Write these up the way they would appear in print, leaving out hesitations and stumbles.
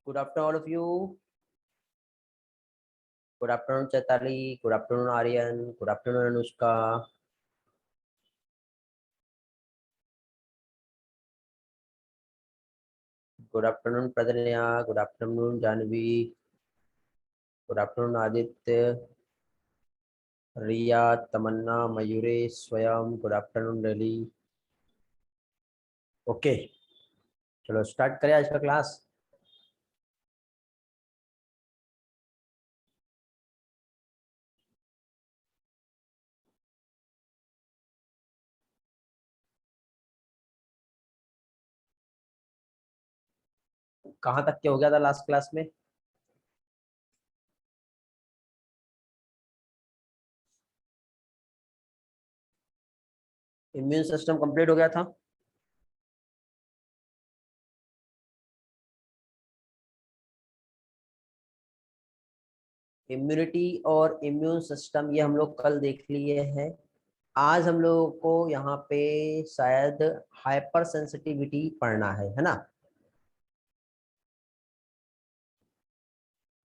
Good afternoon, all of you. Good afternoon, Chaitali. Good afternoon, Aryan. Good afternoon, Anushka. Good afternoon, Pradanya. Good afternoon, Janvi. Good afternoon, Aditya, Riya, Tamanna, Mayure, Swayam. Good afternoon, Delhi. Okay, चलो start करें आज का class. कहाँ तक के हो गया था लास्ट क्लास में? इम्यून सिस्टम कंप्लीट हो गया था। इम्यूनिटी और इम्यून सिस्टम ये हम लोग कल देख लिए हैं। आज हम लोगों को यहाँ पे शायद हाइपर सेंसिटिविटी पढ़ना है ना?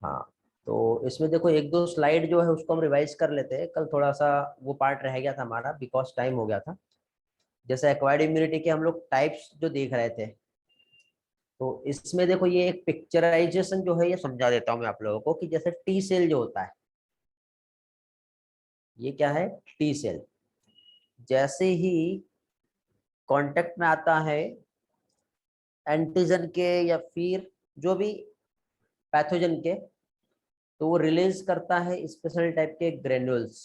हाँ, तो इसमें देखो एक दो स्लाइड जो है उसको हम रिवाइज कर लेते हैं। कल थोड़ा सा वो पार्ट रह गया था हमारा, बिकॉज टाइम हो गया था। जैसे एक्वायर्ड इम्यूनिटी के हम लोग टाइप्स जो देख रहे थे, तो इसमें देखो ये एक पिक्चराइजेशन जो है ये समझा देता हूँ मैं आप लोगों को कि जैसे टी सेल जो होता है, ये क्या है? T cell. जैसे ही कांटेक्ट में आता है एंटीजन के या फिर जो भी पैथोजन के, तो वो रिलीज करता है स्पेशल टाइप के ग्रेन्यूल्स।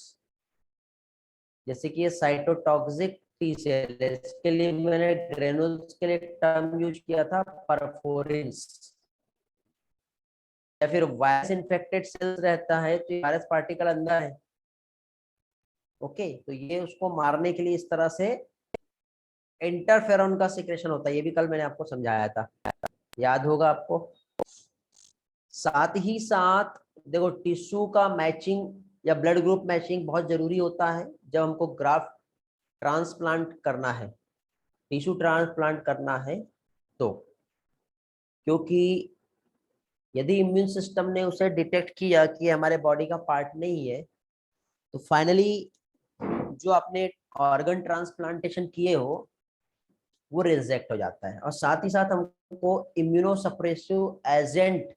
जैसे कि ये साइटोटॉक्सिक टी सेल है, इसके लिए मैंने ग्रेन्यूल्स के लिए टर्म यूज किया था परफोरिन्स। या फिर वायरस इन्फेक्टेड सेल्स रहता है तो वायरस पार्टिकल अंदर है, ओके, तो ये उसको मारने के लिए इस तरह से इंटरफेरॉन का सिक्रेशन होता है। ये भी कल मैंने आपको समझाया था, याद होगा आपको। साथ ही साथ देखो टिश्यू का मैचिंग या ब्लड ग्रुप मैचिंग बहुत जरूरी होता है जब हमको ग्राफ्ट ट्रांसप्लांट करना है, टिश्यू ट्रांसप्लांट करना है। तो क्योंकि यदि इम्यून सिस्टम ने उसे डिटेक्ट किया कि हमारे बॉडी का पार्ट नहीं है, तो फाइनली जो आपने ऑर्गन ट्रांसप्लांटेशन किए हो वो रिजेक्ट हो जाता है। और साथ ही साथ हमको इम्यूनोसप्रेसिव एजेंट,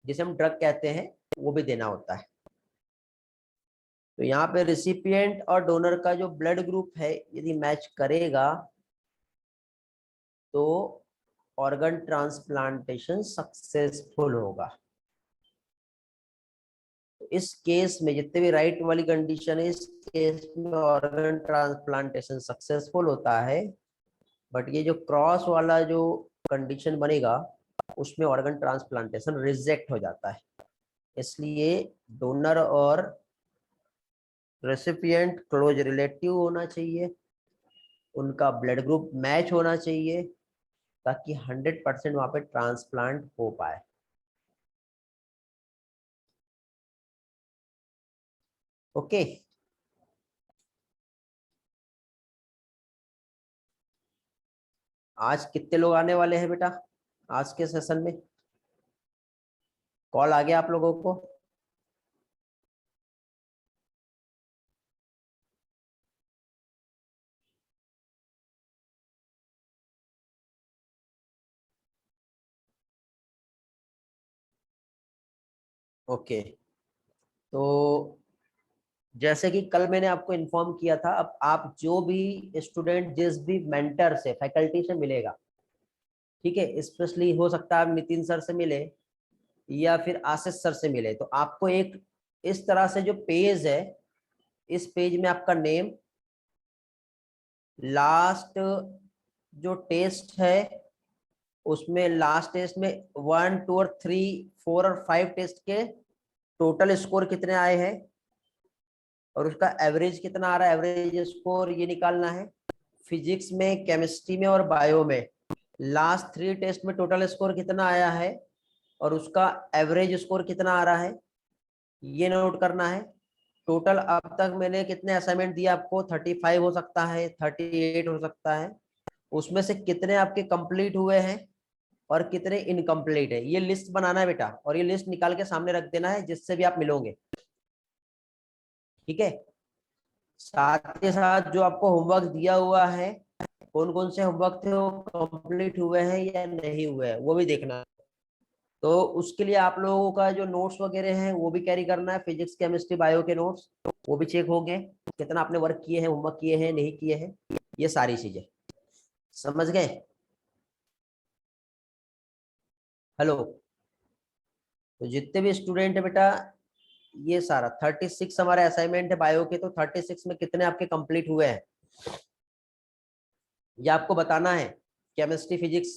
जिसे हम ड्रग कहते हैं, वो भी देना होता है। तो यहाँ पे रिसिपिएंट और डोनर का जो ब्लड ग्रुप है यदि मैच करेगा तो ऑर्गन ट्रांसप्लांटेशन सक्सेसफुल होगा। तो इस केस में जितने भी राइट वाली कंडीशन है, इस केस में ऑर्गन ट्रांसप्लांटेशन सक्सेसफुल होता है। बट ये जो क्रॉस वाला जो कंडीशन बनेगा उसमें ऑर्गन ट्रांसप्लांटेशन रिजेक्ट हो जाता है। इसलिए डोनर और रेसिपिएंट क्लोज रिलेटिव होना चाहिए, उनका ब्लड ग्रुप मैच होना चाहिए, ताकि 100% वहां पे ट्रांसप्लांट हो पाए। ओके, आज कितने लोग आने वाले हैं बेटा आज के सेशन में? कॉल आ गया आप लोगों को? ओके, तो जैसे कि कल मैंने आपको इन्फॉर्म किया था, अब आप जो भी स्टूडेंट जिस भी मेंटर से फैकल्टी से मिलेगा, ठीक है, स्पेशली हो सकता है आप नितिन सर से मिले या फिर आशीष सर से मिले, तो आपको एक इस तरह से जो पेज है, इस पेज में आपका नेम, लास्ट जो टेस्ट है उसमें लास्ट टेस्ट में 1 2 और 3 4 और 5 टेस्ट के टोटल स्कोर कितने आए हैं और उसका एवरेज कितना आ रहा है, एवरेज स्कोर ये निकालना है। फिजिक्स में, केमिस्ट्री में और बायो में लास्ट 3 टेस्ट में टोटल स्कोर कितना आया है और उसका एवरेज स्कोर कितना आ रहा है, ये नोट करना है। टोटल अब तक मैंने कितने असाइनमेंट दिया आपको? 35 हो सकता है, 38 हो सकता है। उसमें से कितने आपके कंप्लीट हुए हैं और कितने इनकम्प्लीट है, ये लिस्ट बनाना है बेटा, और ये लिस्ट निकाल के सामने रख देना है जिससे भी आप मिलोगे, ठीक है। साथ के साथ जो आपको होमवर्क दिया हुआ है, कौन कौन से होमवर्क थे वो कंप्लीट हुए हैं या नहीं हुए हैं वो भी देखना। तो उसके लिए आप लोगों का जो नोट्स वगैरह हैं वो भी कैरी करना है, फिजिक्स केमिस्ट्री बायो के नोट्स वो भी चेक होंगे, कितना आपने वर्क किए हैं, होमवर्क किए हैं नहीं किए हैं, ये सारी चीजें समझ गए। हेलो। तो जितने भी स्टूडेंट है बेटा, ये सारा 36 हमारे असाइनमेंट है बायो के, तो 36 में कितने आपके कंप्लीट हुए हैं ये आपको बताना है, केमिस्ट्री फिजिक्स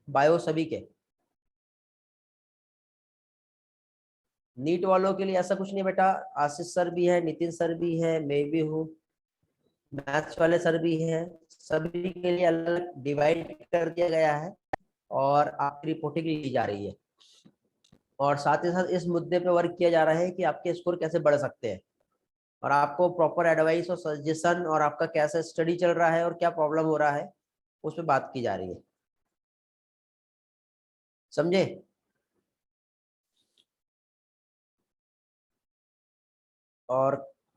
बायो सभी के। नीट वालों के लिए ऐसा कुछ नहीं बेटा, आशीष सर भी है, नितिन सर भी है, मैं भी हूँ, मैथ्स वाले सर भी है, सभी के लिए अलग डिवाइड कर दिया गया है और आपकी रिपोर्टिंग ली जा रही है, और साथ ही साथ इस मुद्दे पे वर्क किया जा रहा है कि आपके स्कोर कैसे बढ़ सकते हैं, और आपको प्रॉपर एडवाइस और सजेशन और आपका कैसा स्टडी चल रहा है और क्या प्रॉब्लम हो रहा है उस पर बात की जा रही है, समझे। और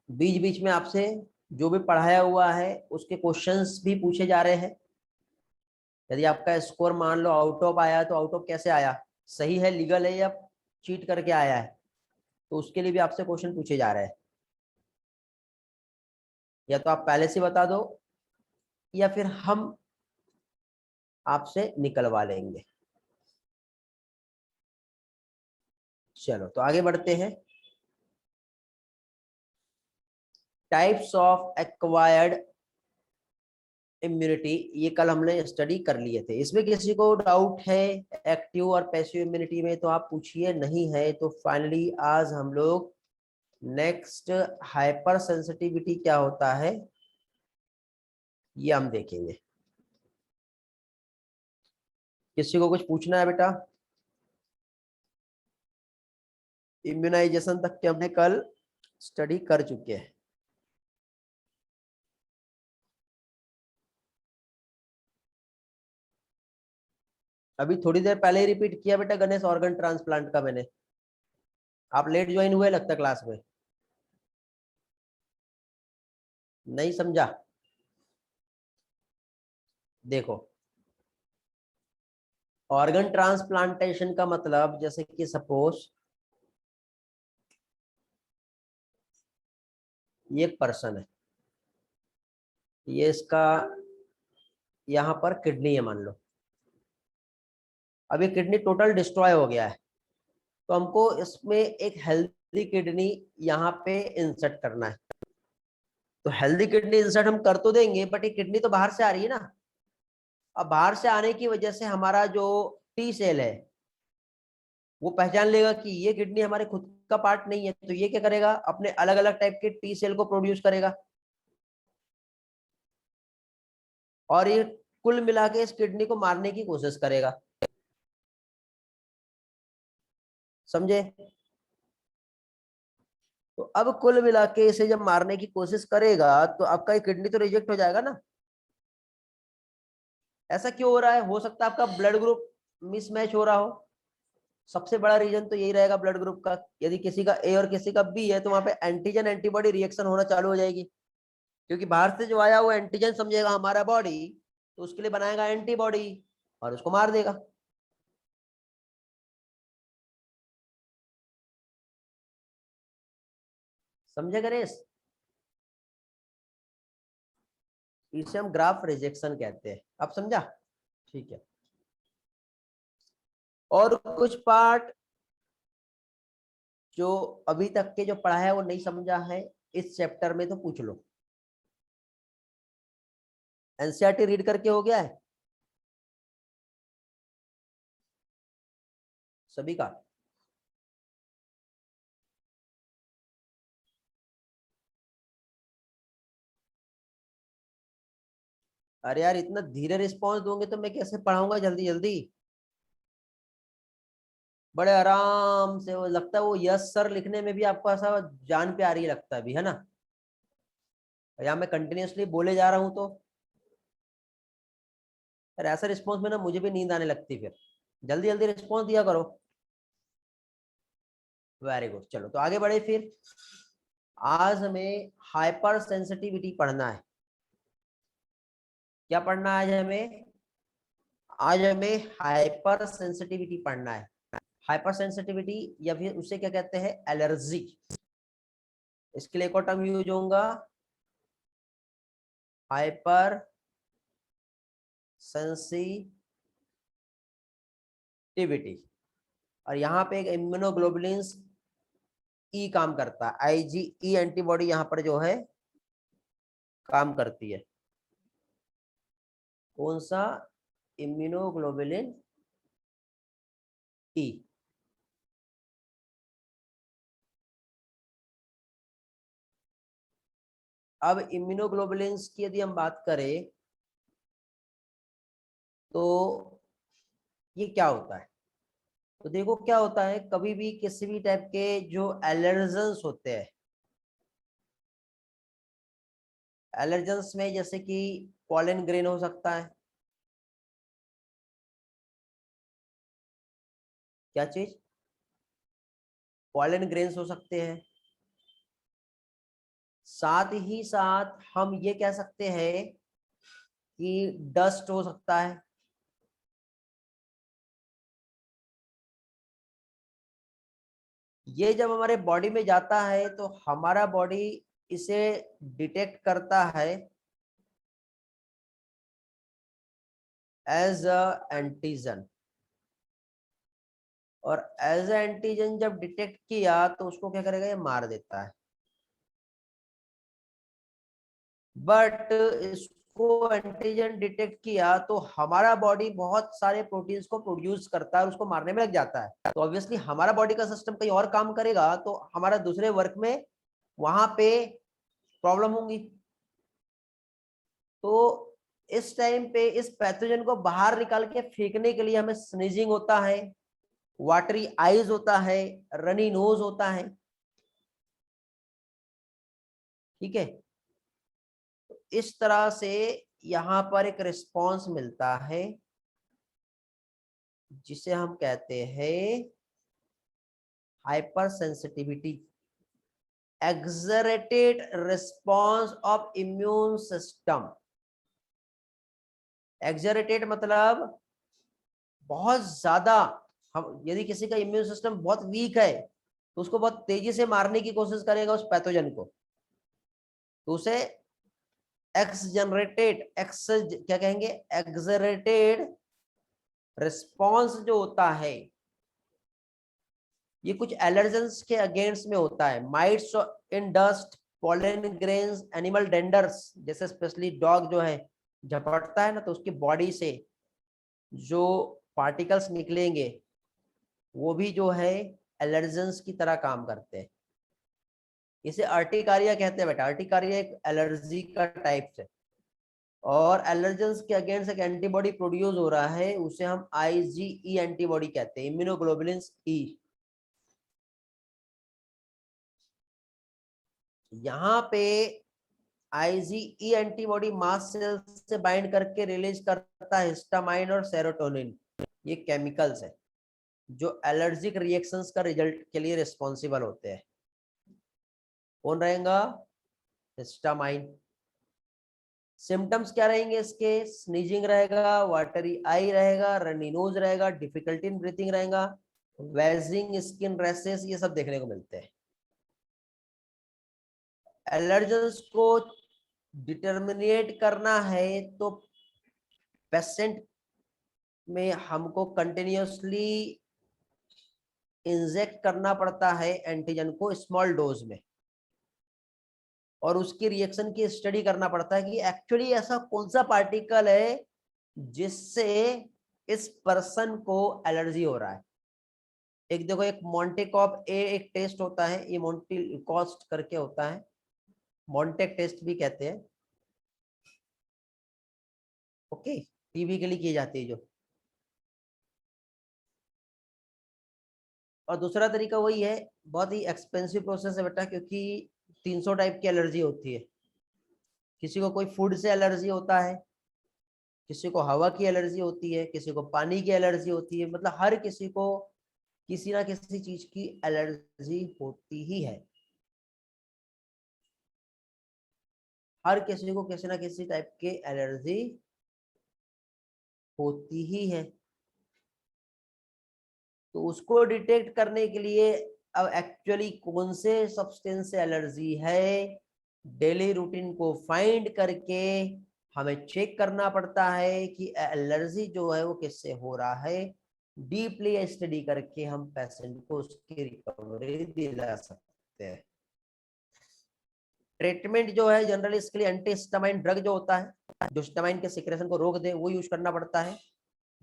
बीच बीच में आपसे जो भी पढ़ाया हुआ है उसके क्वेश्चंस भी पूछे जा रहे हैं। यदि आपका स्कोर मान लो आउट ऑफ आया तो आउट ऑफ कैसे आया, सही है, लीगल है, या चीट करके आया है, तो उसके लिए भी आपसे क्वेश्चन पूछे जा रहे हैं। या तो आप पहले से बता दो या फिर हम आपसे निकलवा लेंगे। चलो तो आगे बढ़ते हैं। टाइप्स ऑफ एक्वायर्ड इम्यूनिटी, ये कल हमने स्टडी कर लिए थे, इसमें किसी को डाउट है एक्टिव और पैसिव इम्यूनिटी में तो आप पूछिए, नहीं है तो फाइनली आज हम लोग नेक्स्ट हाइपर सेंसिटिविटी क्या होता है ये हम देखेंगे। किसी को कुछ पूछना है बेटा? इम्यूनाइजेशन तक के हमने कल स्टडी कर चुके हैं। अभी थोड़ी देर पहले ही रिपीट किया बेटा गणेश ऑर्गन ट्रांसप्लांट का मैंने, आप लेट ज्वाइन हुए लगता क्लास में, नहीं समझा। देखो, ऑर्गन ट्रांसप्लांटेशन का मतलब जैसे कि सपोज ये एक पर्सन है, ये इसका यहाँ पर किडनी है मान लो, अब ये किडनी टोटल डिस्ट्रॉय हो गया है, तो हमको इसमें एक हेल्दी किडनी यहाँ पे इंसर्ट करना है। तो हेल्दी किडनी इंसर्ट हम कर तो देंगे, बट ये किडनी तो बाहर से आ रही है ना, अब बाहर से आने की वजह से हमारा जो टी सेल है वो पहचान लेगा कि ये किडनी हमारे खुद का पार्ट नहीं है, तो ये क्या करेगा, अपने अलग अलग टाइप के टी सेल को प्रोड्यूस करेगा, और ये कुल मिला के इस किडनी को मारने की कोशिश करेगा, समझे। तो अब कुल मिला के इसे जब मारने की कोशिश करेगा तो आपका ये किडनी तो रिजेक्ट हो जाएगा ना। ऐसा क्यों हो रहा है, हो सकता है आपका ब्लड ग्रुप मिसमैच हो रहा हो, सबसे बड़ा रीजन तो यही रहेगा ब्लड ग्रुप का। यदि किसी का ए और किसी का बी है तो वहां पे एंटीजन एंटीबॉडी रिएक्शन होना चालू हो जाएगी, क्योंकि बाहर से जो आया वो एंटीजन समझेगा हमारा बॉडी, तो उसके लिए बनाएगा एंटीबॉडी और उसको मार देगा। समझे गणेश, इसे हम ग्राफ रिजेक्शन कहते हैं, आप समझा, ठीक है। और कुछ पार्ट जो अभी तक के जो पढ़ा है वो नहीं समझा है इस चैप्टर में तो पूछ लो। एनसीईआरटी रीड करके हो गया है सभी का? अरे यार इतना धीरे रिस्पॉन्स दोगे तो मैं कैसे पढ़ाऊंगा जल्दी जल्दी, बड़े आराम से, वो लगता है वो यस सर लिखने में भी आपको ऐसा जान पे आ रही लगता है अभी, है ना, या मैं कंटिन्यूअसली बोले जा रहा हूँ तो, यार ऐसा रिस्पॉन्स में ना मुझे भी नींद आने लगती फिर। जल्दी जल्दी रिस्पॉन्स दिया करो। वेरी गुड, चलो तो आगे बढ़े फिर। आज हमें हाइपर सेंसिटिविटी पढ़ना है। क्या पढ़ना है आज हमें? आज हमें हाइपर सेंसिटिविटी पढ़ना है। हाइपर सेंसिटिविटी या फिर उसे क्या कहते हैं, एलर्जी। इसके लिए एक और टर्म यूज होगा, हाइपर सेंसिटिविटी। और यहाँ पे एक इम्यूनोग्लोबुलिन्स ई काम करता है, IgE एंटीबॉडी यहाँ पर जो है काम करती है। कौन सा? Immunoglobulin E. अब इम्यूनोग्लोबुलिन्स की यदि हम बात करें तो ये क्या होता है? तो देखो क्या होता है, कभी भी किसी भी टाइप के जो एलर्जेंस होते हैं, एलर्जेंस में जैसे कि पॉलन ग्रेन हो सकता है। क्या चीज? पॉलन ग्रेन्स हो सकते हैं। साथ ही साथ हम ये कह सकते हैं कि डस्ट हो सकता है। ये जब हमारे बॉडी में जाता है तो हमारा बॉडी इसे डिटेक्ट करता है एज अ एंटीजन, और एज अ एंटीजन जब डिटेक्ट किया तो उसको क्या करेगा, ये मार देता है। बट इसको एंटीजन डिटेक्ट किया तो हमारा बॉडी बहुत सारे प्रोटीन्स को प्रोड्यूस करता है और उसको मारने में लग जाता है। तो ऑब्वियसली हमारा बॉडी का सिस्टम कहीं और काम करेगा तो हमारा दूसरे वर्क में वहां पे प्रॉब्लम होंगी। तो इस टाइम पे इस पैथोजन को बाहर निकाल के फेंकने के लिए हमें स्नीजिंग होता है, वाटरी आईज होता है, रनी नोज होता है। ठीक है, इस तरह से यहां पर एक रिस्पॉन्स मिलता है जिसे हम कहते हैं hyper sensitivity, excreted response of immune system. Excreted मतलब बहुत ज्यादा, हम यदि किसी का इम्यून सिस्टम बहुत वीक है तो उसको बहुत तेजी से मारने की कोशिश करेगा उस पैथोजन को, तो उसे एक्स क्या कहेंगे, एक्सरेटेड रिस्पॉन्स जो होता है ये कुछ एलर्जेंस के अगेंस्ट में होता है। माइट्स इन डस्ट, पॉलन ग्रेन्स, एनिमल डेंडर्स, जैसे स्पेशली डॉग जो है झपटता है ना तो उसकी बॉडी से जो पार्टिकल्स निकलेंगे वो भी जो है एलर्जेंस की तरह काम करते हैं। इसे अर्टिकारिया कहते हैं बेटा, अर्टिकारिया एक एलर्जी का टाइप है और एलर्जेंस के अगेंस्ट एक एंटीबॉडी प्रोड्यूस हो रहा है, उसे हम IgE एंटीबॉडी कहते हैं, इम्यूनोग्लोबुलिन्स ई। यहाँ पे IgE एंटीबॉडी मास्ट सेल से बाइंड करके रिलीज करता है हिस्टामाइन और सेरोटोनिन, ये केमिकल्स है जो एलर्जिक रिएक्शंस का रिजल्ट के लिए रिस्पॉन्सिबल होते हैं। कौन रहेगा? हिस्टामाइन। सिम्टम्स क्या रहेंगे इसके? स्नीजिंग रहेगा, वाटरी आई रहेगा, रनी नोज रहेगा, डिफिकल्टी इन ब्रीथिंग रहेगा, वेजिंग, स्किन रैशेस, ये सब देखने को मिलते हैं। एलर्जेंस को डिटर्मिनेट करना है तो पेशेंट में हमको कंटिन्यूसली इंजेक्ट करना पड़ता है एंटीजन को स्मॉल डोज में, और उसकी रिएक्शन की स्टडी करना पड़ता है कि एक्चुअली ऐसा कौन सा पार्टिकल है जिससे इस पर्सन को एलर्जी हो रहा है। एक देखो, एक मॉन्टेकॉप ए एक टेस्ट होता है, ये मॉन्टिकॉस्ट करके होता है, मॉन्टेक टेस्ट भी कहते हैं। ओके, टीबी के लिए की जाती है जो। और दूसरा तरीका वही है, बहुत ही एक्सपेंसिव प्रोसेस है बेटा, क्योंकि 300 टाइप की एलर्जी होती है। किसी को कोई फूड से एलर्जी होता है, किसी को हवा की एलर्जी होती है, किसी को पानी की एलर्जी होती है, मतलब हर किसी को किसी ना किसी चीज की एलर्जी होती ही है। हर किसी को किसी ना किसी टाइप की एलर्जी होती ही है। तो उसको डिटेक्ट करने के लिए अब एक्चुअली कौन से सब्सटेंस से एलर्जी है, डेली रूटीन को फाइंड करके हमें चेक करना पड़ता है कि एलर्जी जो है वो किससे हो रहा है। डीपली स्टडी करके हम पेशेंट को उसकी रिकवरी दिला सकते हैं। ट्रीटमेंट जो है जनरली इसके लिए एंटी हिस्टामाइन ड्रग जो होता है, जो हिस्टामाइन के सिक्रेशन को रोक दे, वो यूज करना पड़ता है।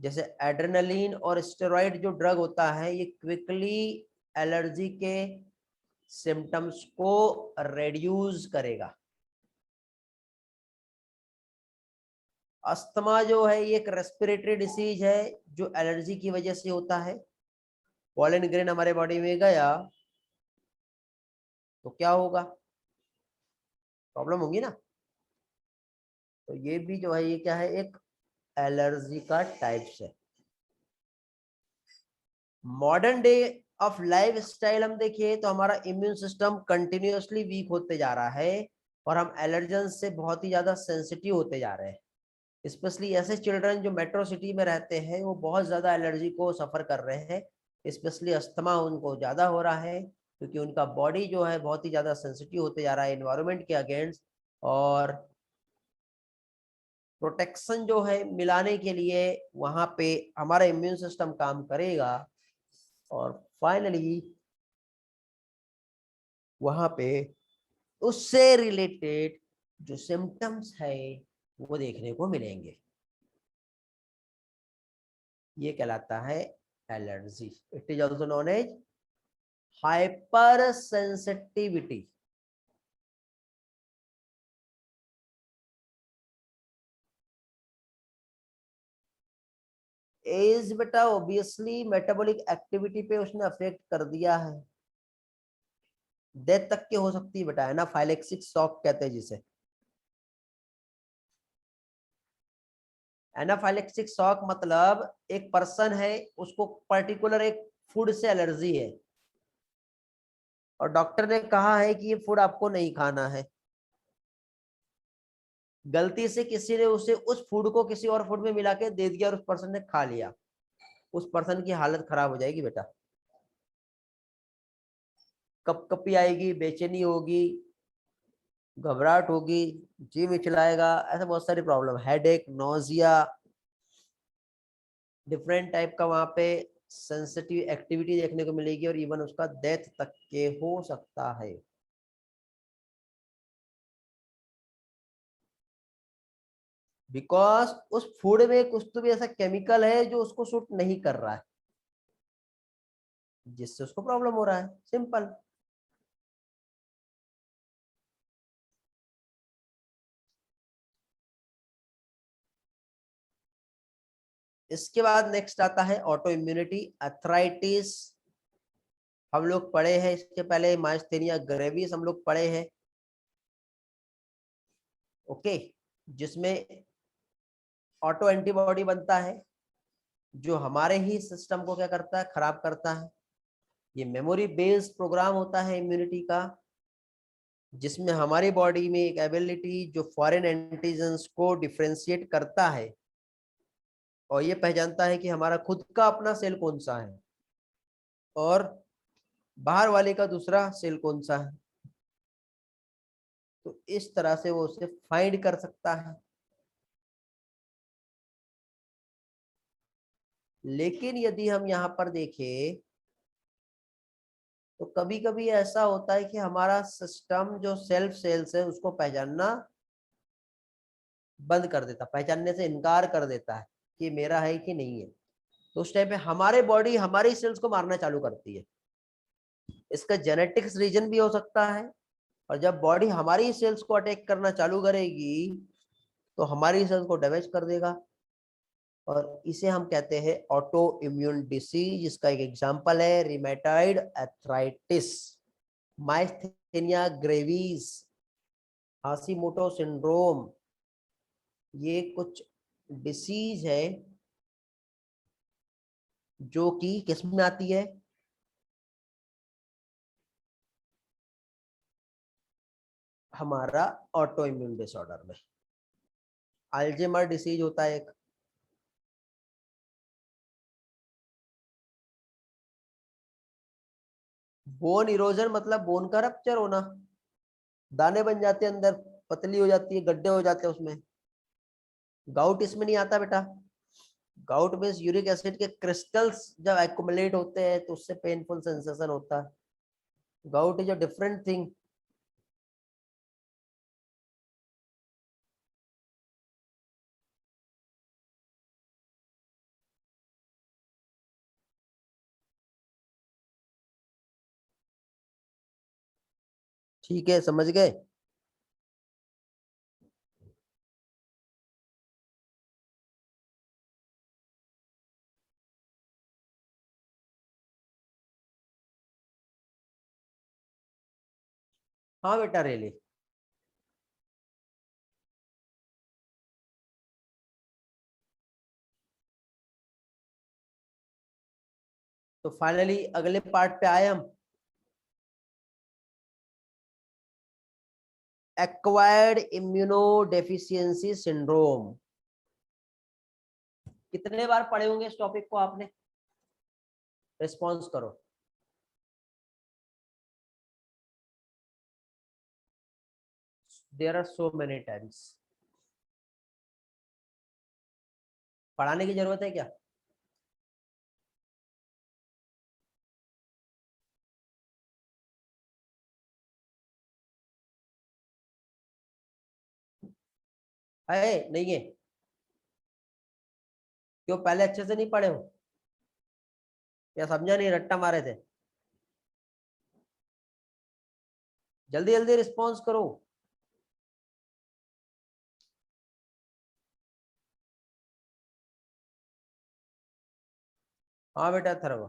जैसे एड्रेनलिन और स्टेरॉइड जो ड्रग होता है, ये क्विकली एलर्जी के सिम्टम्स को रिड्यूस करेगा। अस्थमा जो है ये एक रेस्पिरेटरी डिसीज है जो एलर्जी की वजह से होता है। पॉलन ग्रेन हमारे बॉडी में गया तो क्या होगा, प्रॉब्लम होगी ना। तो ये भी जो है ये क्या है, एक एलर्जी का टाइप्स है। Modern day of life style हम देखिए तो हमारा इम्यून सिस्टम कंटिन्यूअसली वीक होते जा रहा है और हम एलर्जन से बहुत ही ज्यादा सेंसिटिव होते जा रहे हैं। स्पेशली ऐसे चिल्ड्रन जो मेट्रो सिटी में रहते हैं वो बहुत ज्यादा एलर्जी को सफर कर रहे हैं। स्पेशली अस्थमा उनको ज्यादा हो रहा है क्योंकि उनका बॉडी जो है बहुत ही ज्यादा सेंसिटिव होते जा रहा है एनवायरमेंट के अगेंस्ट। और प्रोटेक्शन जो है मिलाने के लिए वहां पे हमारा इम्यून सिस्टम काम करेगा और फाइनली वहां पे उससे रिलेटेड जो सिम्टम्स है वो देखने को मिलेंगे। ये कहलाता है allergy. It is also known as hypersensitivity. As बेटा ऑब्वियसली मेटाबॉलिक एक्टिविटी पे उसने अफेक्ट कर दिया है, डेथ तक के हो सकती है बेटा, है ना। फाइलेक्सिक शॉक कहते हैं जिसे। एनाफाइलेक्सिक शॉक मतलब एक पर्सन है उसको पर्टिकुलर एक फूड से एलर्जी है और डॉक्टर ने कहा है कि ये फूड आपको नहीं खाना है। गलती से किसी ने उसे उस फूड को किसी और फूड में मिला के दे दिया और उस पर्सन ने खा लिया, उस पर्सन की हालत खराब हो जाएगी बेटा। कपकपी आएगी, बेचैनी होगी, घबराहट होगी, जी मिचलाएगा, ऐसे बहुत सारी problem, headache, nausea, different type का वहां पे सेंसिटिव एक्टिविटी देखने को मिलेगी और इवन उसका डेथ तक के हो सकता है। बिकॉज उस फूड में कुछ तो भी ऐसा केमिकल है जो उसको सूट नहीं कर रहा है, जिससे उसको प्रॉब्लम हो रहा है, सिंपल। इसके बाद नेक्स्ट आता है ऑटो इम्यूनिटी, अथराइटिस। हम लोग पढ़े हैं इसके पहले, माइस्थेनिया ग्रेविस हम लोग पढ़े हैं, ओके। जिसमें ऑटो एंटीबॉडी बनता है जो हमारे ही सिस्टम को क्या करता है, खराब करता है। ये मेमोरी बेस्ड प्रोग्राम होता है इम्यूनिटी का, जिसमें हमारी बॉडी में एक एबिलिटी जो फॉरेन एंटीजेंस को डिफ्रेंशिएट करता है और ये पहचानता है कि हमारा खुद का अपना सेल कौन सा है और बाहर वाले का दूसरा सेल कौन सा है। तो इस तरह से वो उसे फाइंड कर सकता है। लेकिन यदि हम यहाँ पर देखें तो कभी कभी ऐसा होता है कि हमारा सिस्टम जो सेल्फ सेल्स है उसको पहचानना बंद कर देता, पहचानने से इनकार कर देता है कि मेरा है कि नहीं है। तो उस टाइम पे हमारे बॉडी हमारी सेल्स को मारना चालू करती है। इसका जेनेटिक्स रीजन भी हो सकता है और जब बॉडी हमारी सेल्स को अटैक करना चालू करेगी तो हमारी सेल्स को डैमेज कर देगा और इसे हम कहते हैं ऑटो इम्यून डिसीज। इसका एक एग्जांपल है rheumatoid arthritis, myasthenia gravis, Hashimoto syndrome. ये कुछ डिसीज है जो कि किस में आती है, हमारा ऑटो इम्यून डिसऑर्डर में। अल्जाइमर डिसीज होता है एक, बोन इरोजन मतलब बोन का रप्चर होना, दाने बन जाते हैं अंदर, पतली हो जाती है, गड्ढे हो जाते हैं उसमें। गाउट इसमें नहीं आता बेटा। गाउट में यूरिक एसिड के क्रिस्टल्स जब एक्युमुलेट होते हैं तो उससे पेनफुल सेंसेशन होता है। Gout is a different thing. ठीक है, समझ गए। हाँ बेटा रेली। तो फाइनली अगले पार्ट पे आए हम, एक्वायर्ड इम्यूनोडेफिशिएंसी सिंड्रोम। कितने बार पढ़े होंगे इस टॉपिक को आपने? रिस्पॉन्स करो। There are so many times. पढ़ाने की जरूरत है क्या? है नहीं है? क्यों, पहले अच्छे से नहीं पढ़े हो या समझा नहीं, रट्टा मारे थे? जल्दी जल्दी रिस्पॉन्स करो। हाँ बेटा थर्व।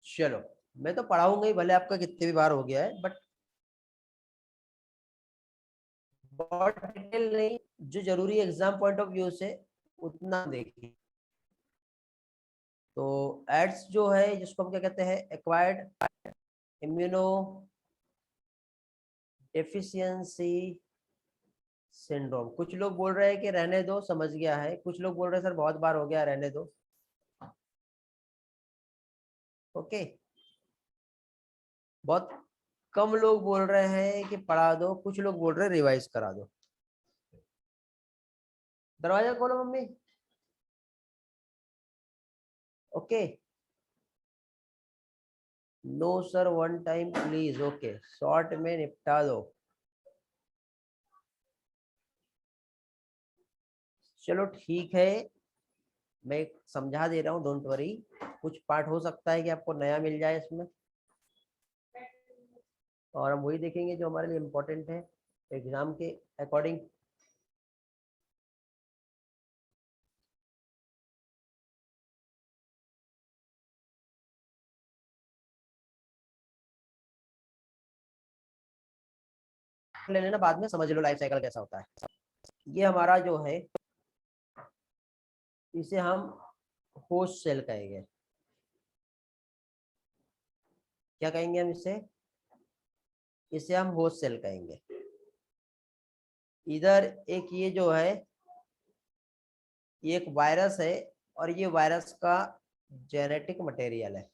चलो, मैं तो पढ़ाऊंगा ही, भले आपका कितने भी बार हो गया है, बट बहुत डिटेल नहीं, जो जरूरी एग्जाम पॉइंट ऑफ व्यू से उतना देखिए। तो एड्स जो है, जिसको हम क्या कहते हैं, एक्वायर्ड इम्यूनो डेफिशिएंसी सिंड्रोम। कुछ लोग बोल रहे हैं कि रहने दो, समझ गया है। कुछ लोग बोल रहे हैं सर बहुत बार हो गया, रहने दो। ओके। बहुत कम लोग बोल रहे हैं कि पढ़ा दो, कुछ लोग बोल रहे हैं रिवाइज करा दो। दरवाजा खोलो mummy. Okay. No sir, one time please. Okay, short में निपटा दो। चलो ठीक है, मैं समझा दे रहा हूँ, डोंट वरी। कुछ पार्ट हो सकता है कि आपको नया मिल जाए इसमें, और हम वही देखेंगे जो हमारे लिए इम्पोर्टेंट है एग्जाम के अकॉर्डिंग। ले लेना, बाद में समझ लो लाइफ साइकिल कैसा होता है। ये हमारा जो है, इसे हम होस्ट सेल कहेंगे। क्या कहेंगे हम इसे? इसे हम होस्ट सेल कहेंगे। इधर एक ये जो है, ये एक वायरस है, और ये वायरस का जेनेटिक मटेरियल है।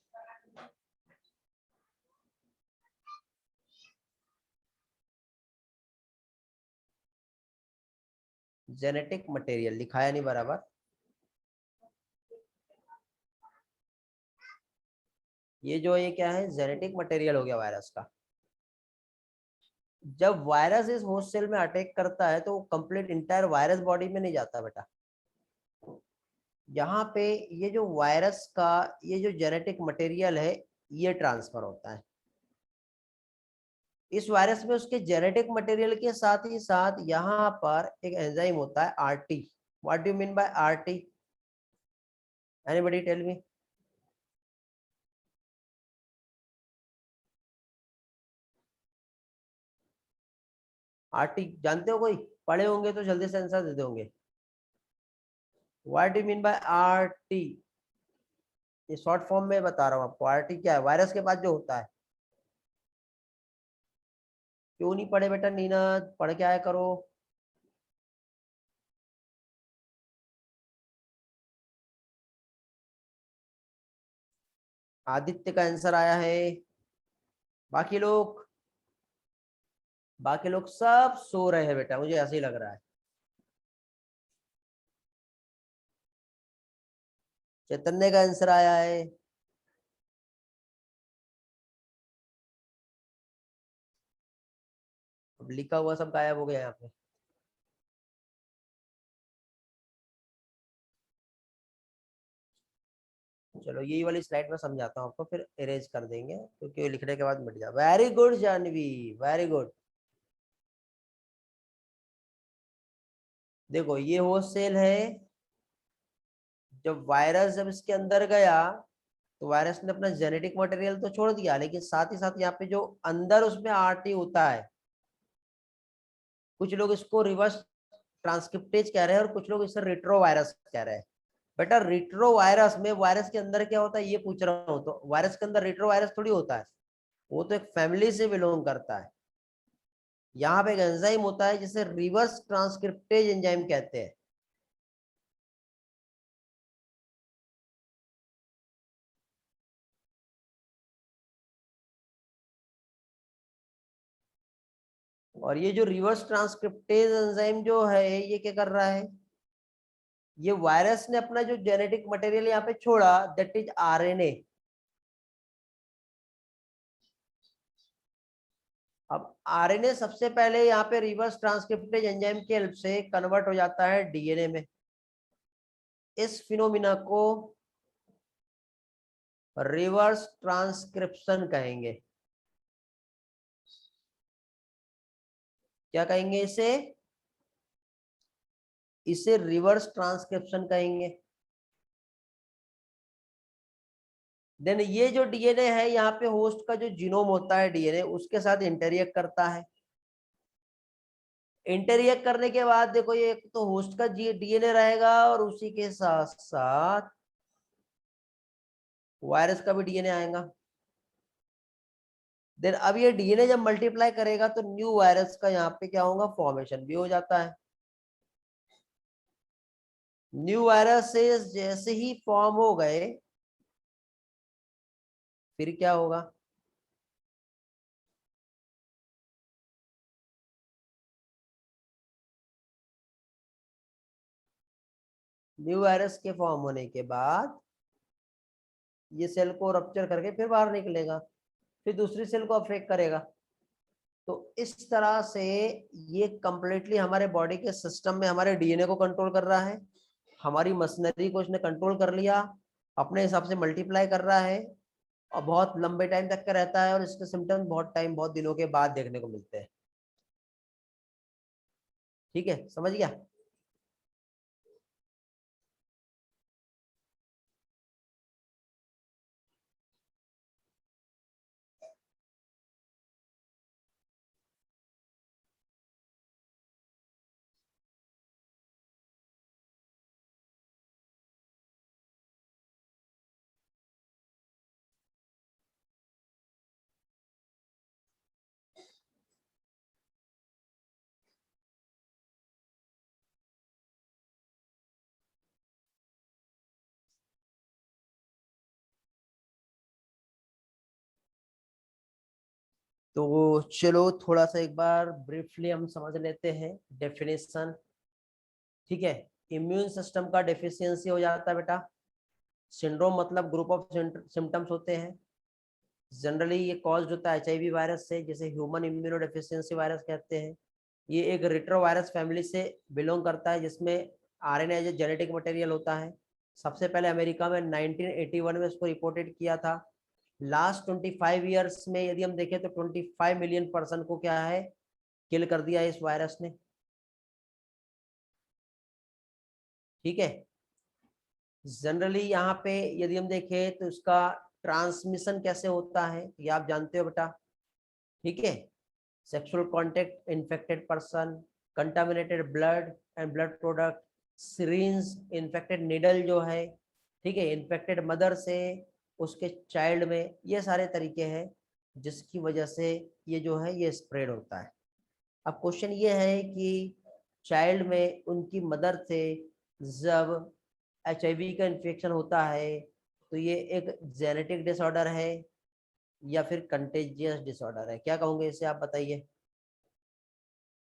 जेनेटिक मटेरियल लिखाया नहीं बराबर। ये जो, ये क्या है, जेनेटिक मटेरियल हो गया वायरस का। जब वायरस इस होस्ट सेल में अटैक करता है तो वो कंप्लीट इंटायर वायरस बॉडी में नहीं जाता बेटा। यहाँ पे ये जो वायरस का ये जो जेनेटिक मटेरियल है, ये ट्रांसफर होता है। इस वायरस में उसके जेनेटिक मटेरियल के साथ ही साथ यहाँ पर एक एंजाइम होता है, RT. What do you mean by RT? Anybody tell me? RT जानते हो कोई? पढ़े होंगे तो जल्दी से आंसर दे दोगे। What do mean by RT? ये शॉर्ट फॉर्म में बता रहा हूँ आपको। आरटी क्या है? वायरस के बाद जो होता है। क्यों नहीं पढ़े बेटा नीनद? पढ़ के आया करो। आदित्य का आंसर आया है। बाकी लोग सब सो रहे हैं बेटा, मुझे ऐसे ही लग रहा है। चैतन्य का आंसर आया है। अब लिखा हुआ सब गायब हो गया यहाँ पे। चलो यही वाली स्लाइड में समझाता हूँ आपको, फिर इरेज कर देंगे क्योंकि लिखने के बाद मिट जाए। Very good Janhvi, very good. देखो ये होस्ट सेल है। जब इसके अंदर गया तो वायरस ने अपना जेनेटिक मटेरियल तो छोड़ दिया, लेकिन साथ ही साथ यहाँ पे जो अंदर उसमें आरटी होता है, कुछ लोग इसको रिवर्स ट्रांसक्रिप्टेज कह रहे हैं और कुछ लोग इसे रिट्रो वायरस कह रहे हैं। बेटा रिट्रो वायरस में वायरस के अंदर क्या होता है ये पूछ रहा हूँ, तो वायरस के अंदर रिट्रो वायरस थोड़ी होता है, वो तो एक फैमिली से बिलोंग करता है। यहाँ पे एक एंजाइम होता है जिसे रिवर्स ट्रांसक्रिप्टेज एंजाइम कहते हैं। और ये जो रिवर्स ट्रांसक्रिप्टेज एंजाइम जो है ये क्या कर रहा है, ये वायरस ने अपना जो जेनेटिक मटेरियल यहाँ पे छोड़ा, दैट इज आरएनए। अब आरएनए सबसे पहले यहाँ पे रिवर्स ट्रांसक्रिप्टेज एंजाइम की हेल्प से कन्वर्ट हो जाता है डीएनए में। इस फिनोमिना को रिवर्स ट्रांसक्रिप्शन कहेंगे। क्या कहेंगे इसे? इसे रिवर्स ट्रांसक्रिप्शन कहेंगे। देन ये जो डीएनए है यहाँ पे होस्ट का जो जीनोम होता है डीएनए उसके साथ इंटरएक्ट करता है। इंटरएक्ट करने के बाद देखो ये एक तो होस्ट का डीएनए रहेगा और उसी के साथ साथ वायरस का भी डीएनए आएगा। देन अब ये डीएनए जब मल्टीप्लाई करेगा तो न्यू वायरस का यहाँ पे क्या होगा, फॉर्मेशन भी हो जाता है। न्यू वायरस से जैसे ही फॉर्म हो गए फिर क्या होगा, न्यू वायरस के फॉर्म होने के बाद ये सेल को रप्चर करके फिर बाहर निकलेगा, फिर दूसरी सेल को अफेक्ट करेगा। तो इस तरह से ये कंप्लीटली हमारे बॉडी के सिस्टम में हमारे डीएनए को कंट्रोल कर रहा है, हमारी मशीनरी को इसने कंट्रोल कर लिया, अपने हिसाब से मल्टीप्लाई कर रहा है और बहुत लंबे टाइम तक का रहता है और इसके सिम्टम्स बहुत दिनों के बाद देखने को मिलते हैं। ठीक है, समझ गया? तो चलो थोड़ा सा एक बार ब्रीफली हम समझ लेते हैं डेफिनेशन। ठीक है, इम्यून सिस्टम का डेफिशिएंसी हो जाता है बेटा। सिंड्रोम मतलब ग्रुप ऑफ सिम्टम्स होते हैं। जनरली ये कॉज होता है एचआईवी वायरस से, जिसे ह्यूमन इम्यूनो डेफिशिएंसी वायरस कहते हैं। ये एक रिट्रोवायरस फैमिली से बिलोंग करता है जिसमें आरएनए जो जेनेटिक मटेरियल होता है। सबसे पहले अमेरिका में 1981 में इसको रिपोर्टेड किया था। लास्ट 25 ईयर्स में यदि हम देखें तो 25 मिलियन पर्सन को क्या है, किल कर दिया इस वायरस ने। ठीक है, जनरली यहाँ पे यदि हम देखें तो इसका ट्रांसमिशन कैसे होता है ये आप जानते हो बेटा। ठीक है, sexual contact infected person, contaminated blood and blood product, syringe infected needle जो है, ठीक है, इन्फेक्टेड मदर से उसके चाइल्ड में, ये सारे तरीके हैं जिसकी वजह से ये जो है ये स्प्रेड होता है। अब क्वेश्चन ये है कि चाइल्ड में उनकी मदर से जब HIV का इन्फेक्शन होता है तो ये एक जेनेटिक डिसऑर्डर है या फिर कंटेजियस डिसऑर्डर है? क्या कहोगे इसे, आप बताइए।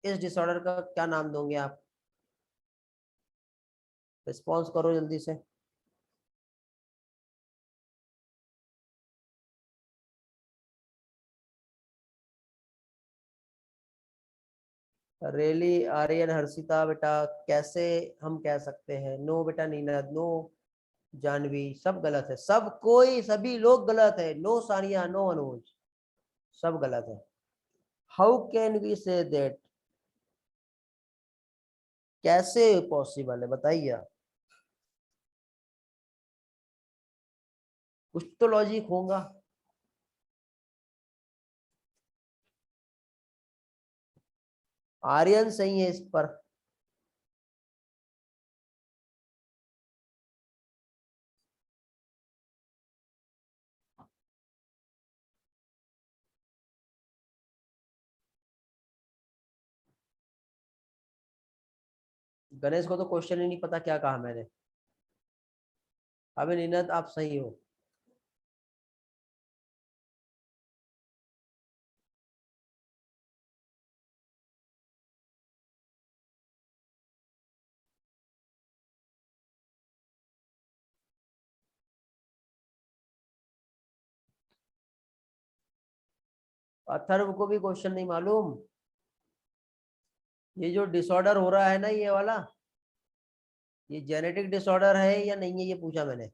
इस डिसऑर्डर का क्या नाम दोगे आप? रिस्पॉन्स करो जल्दी से। रेली, आर्यन, हर्षिता, बेटा कैसे हम कह सकते हैं? नो बेटा नीना, नो जानवी, सब गलत है, सब कोई, सभी लोग गलत है। नो सानिया, नो अनुज, सब गलत है। How can we say that? कैसे पॉसिबल है बताइए आप। कुछ तो लॉजिक होगा। आर्यन सही है इस पर। गणेश को तो क्वेश्चन ही नहीं पता क्या कहा मैंने। अभी नीनत आप सही हो। अथर्व को भी क्वेश्चन नहीं मालूम। ये जो डिसऑर्डर हो रहा है ना ये वाला, ये जेनेटिक डिसऑर्डर है या नहीं है, ये पूछा मैंने।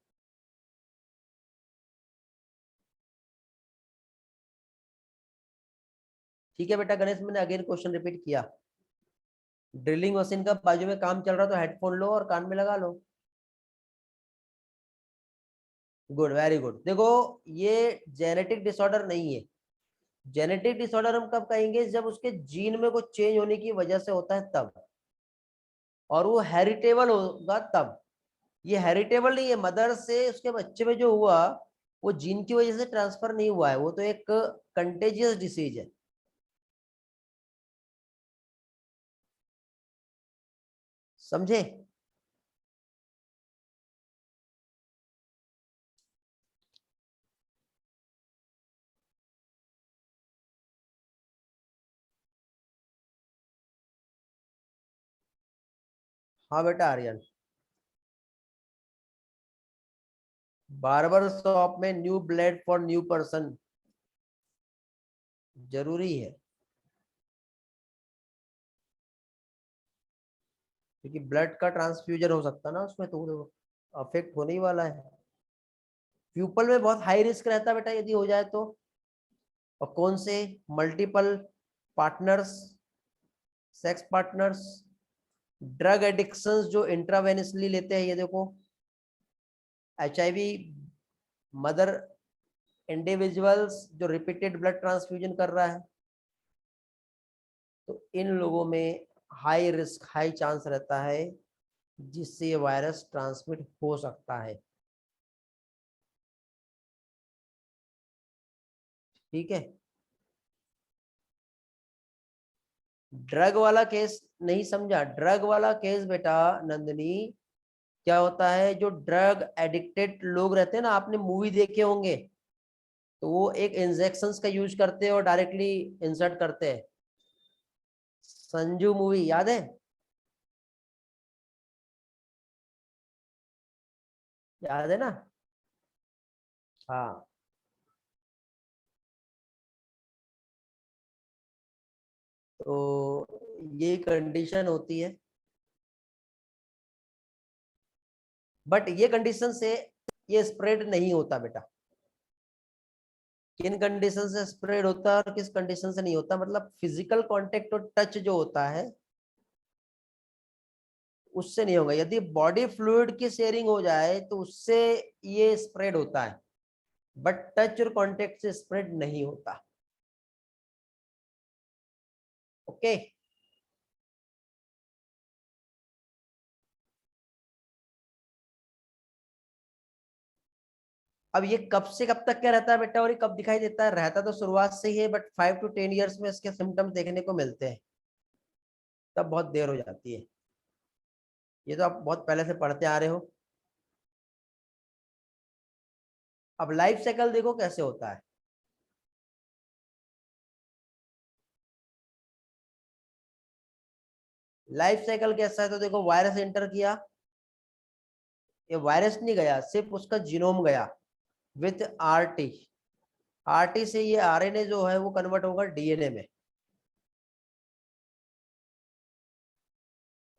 ठीक है बेटा गणेश, मैंने अगेन क्वेश्चन रिपीट किया। ड्रिलिंग मशीन का बाजू में काम चल रहा तो हेडफोन लो और कान में लगा लो। Good, very good. देखो, ये जेनेटिक डिसऑर्डर नहीं है। जेनेटिक डिसऑर्डर हम कब कहेंगे? जब उसके जीन में कुछ चेंज होने की वजह से होता है तब, और वो हेरिटेबल होगा तब। ये हेरिटेबल नहीं है, मदर से उसके बच्चे में जो हुआ वो जीन की वजह से ट्रांसफर नहीं हुआ है, वो तो एक कंटेजियस डिसीज है। समझे? हाँ बेटा आर्यन। बार्बर शॉप में new blade for new person जरूरी है, क्योंकि ब्लड का ट्रांसफ्यूजन हो सकता है ना उसमें, तो अफेक्ट होने ही वाला है। प्यूपल में बहुत हाई रिस्क रहता है बेटा यदि हो जाए तो। और कौन से? Multiple partners, sex partners, drug addictions जो इंट्रावेनसली लेते हैं, ये देखो, HIV, मदर, इंडिविजुअल्स जो रिपीटेड ब्लड ट्रांसफ्यूजन कर रहा है, तो इन लोगों में हाई रिस्क, हाई चांस रहता है जिससे ये वायरस ट्रांसमिट हो सकता है। ठीक है। ड्रग वाला केस नहीं समझा? ड्रग वाला केस बेटा नंदनी, क्या होता है, जो ड्रग एडिक्टेड लोग रहते हैं ना, आपने मूवी देखे होंगे, तो वो एक इंजेक्शन का यूज करते हैं और डायरेक्टली इंसर्ट करते हैं। संजू मूवी याद है? याद है ना? हाँ। तो ये कंडीशन होती है, बट ये कंडीशन से ये स्प्रेड नहीं होता बेटा। किन कंडीशन से स्प्रेड होता है और किस कंडीशन से नहीं होता, मतलब फिजिकल कांटेक्ट और टच जो होता है उससे नहीं होगा। यदि बॉडी फ्लूइड की शेयरिंग हो जाए तो उससे ये स्प्रेड होता है, बट टच और कांटेक्ट से स्प्रेड नहीं होता। ओके। अब ये कब से कब तक क्या रहता है बेटा, और ये कब दिखाई देता है? रहता तो शुरुआत से ही है, बट 5 to 10 ईयर्स में इसके सिम्टम्स देखने को मिलते हैं, तब बहुत देर हो जाती है। ये तो आप बहुत पहले से पढ़ते आ रहे हो। अब लाइफ साइकिल देखो कैसे होता है। लाइफ साइकिल कैसा है, तो देखो वायरस एंटर किया, ये वायरस नहीं गया, सिर्फ उसका जीनोम गया विथ आरटी। आरटी से ये आरएनए जो है वो कन्वर्ट होगा डीएनए में।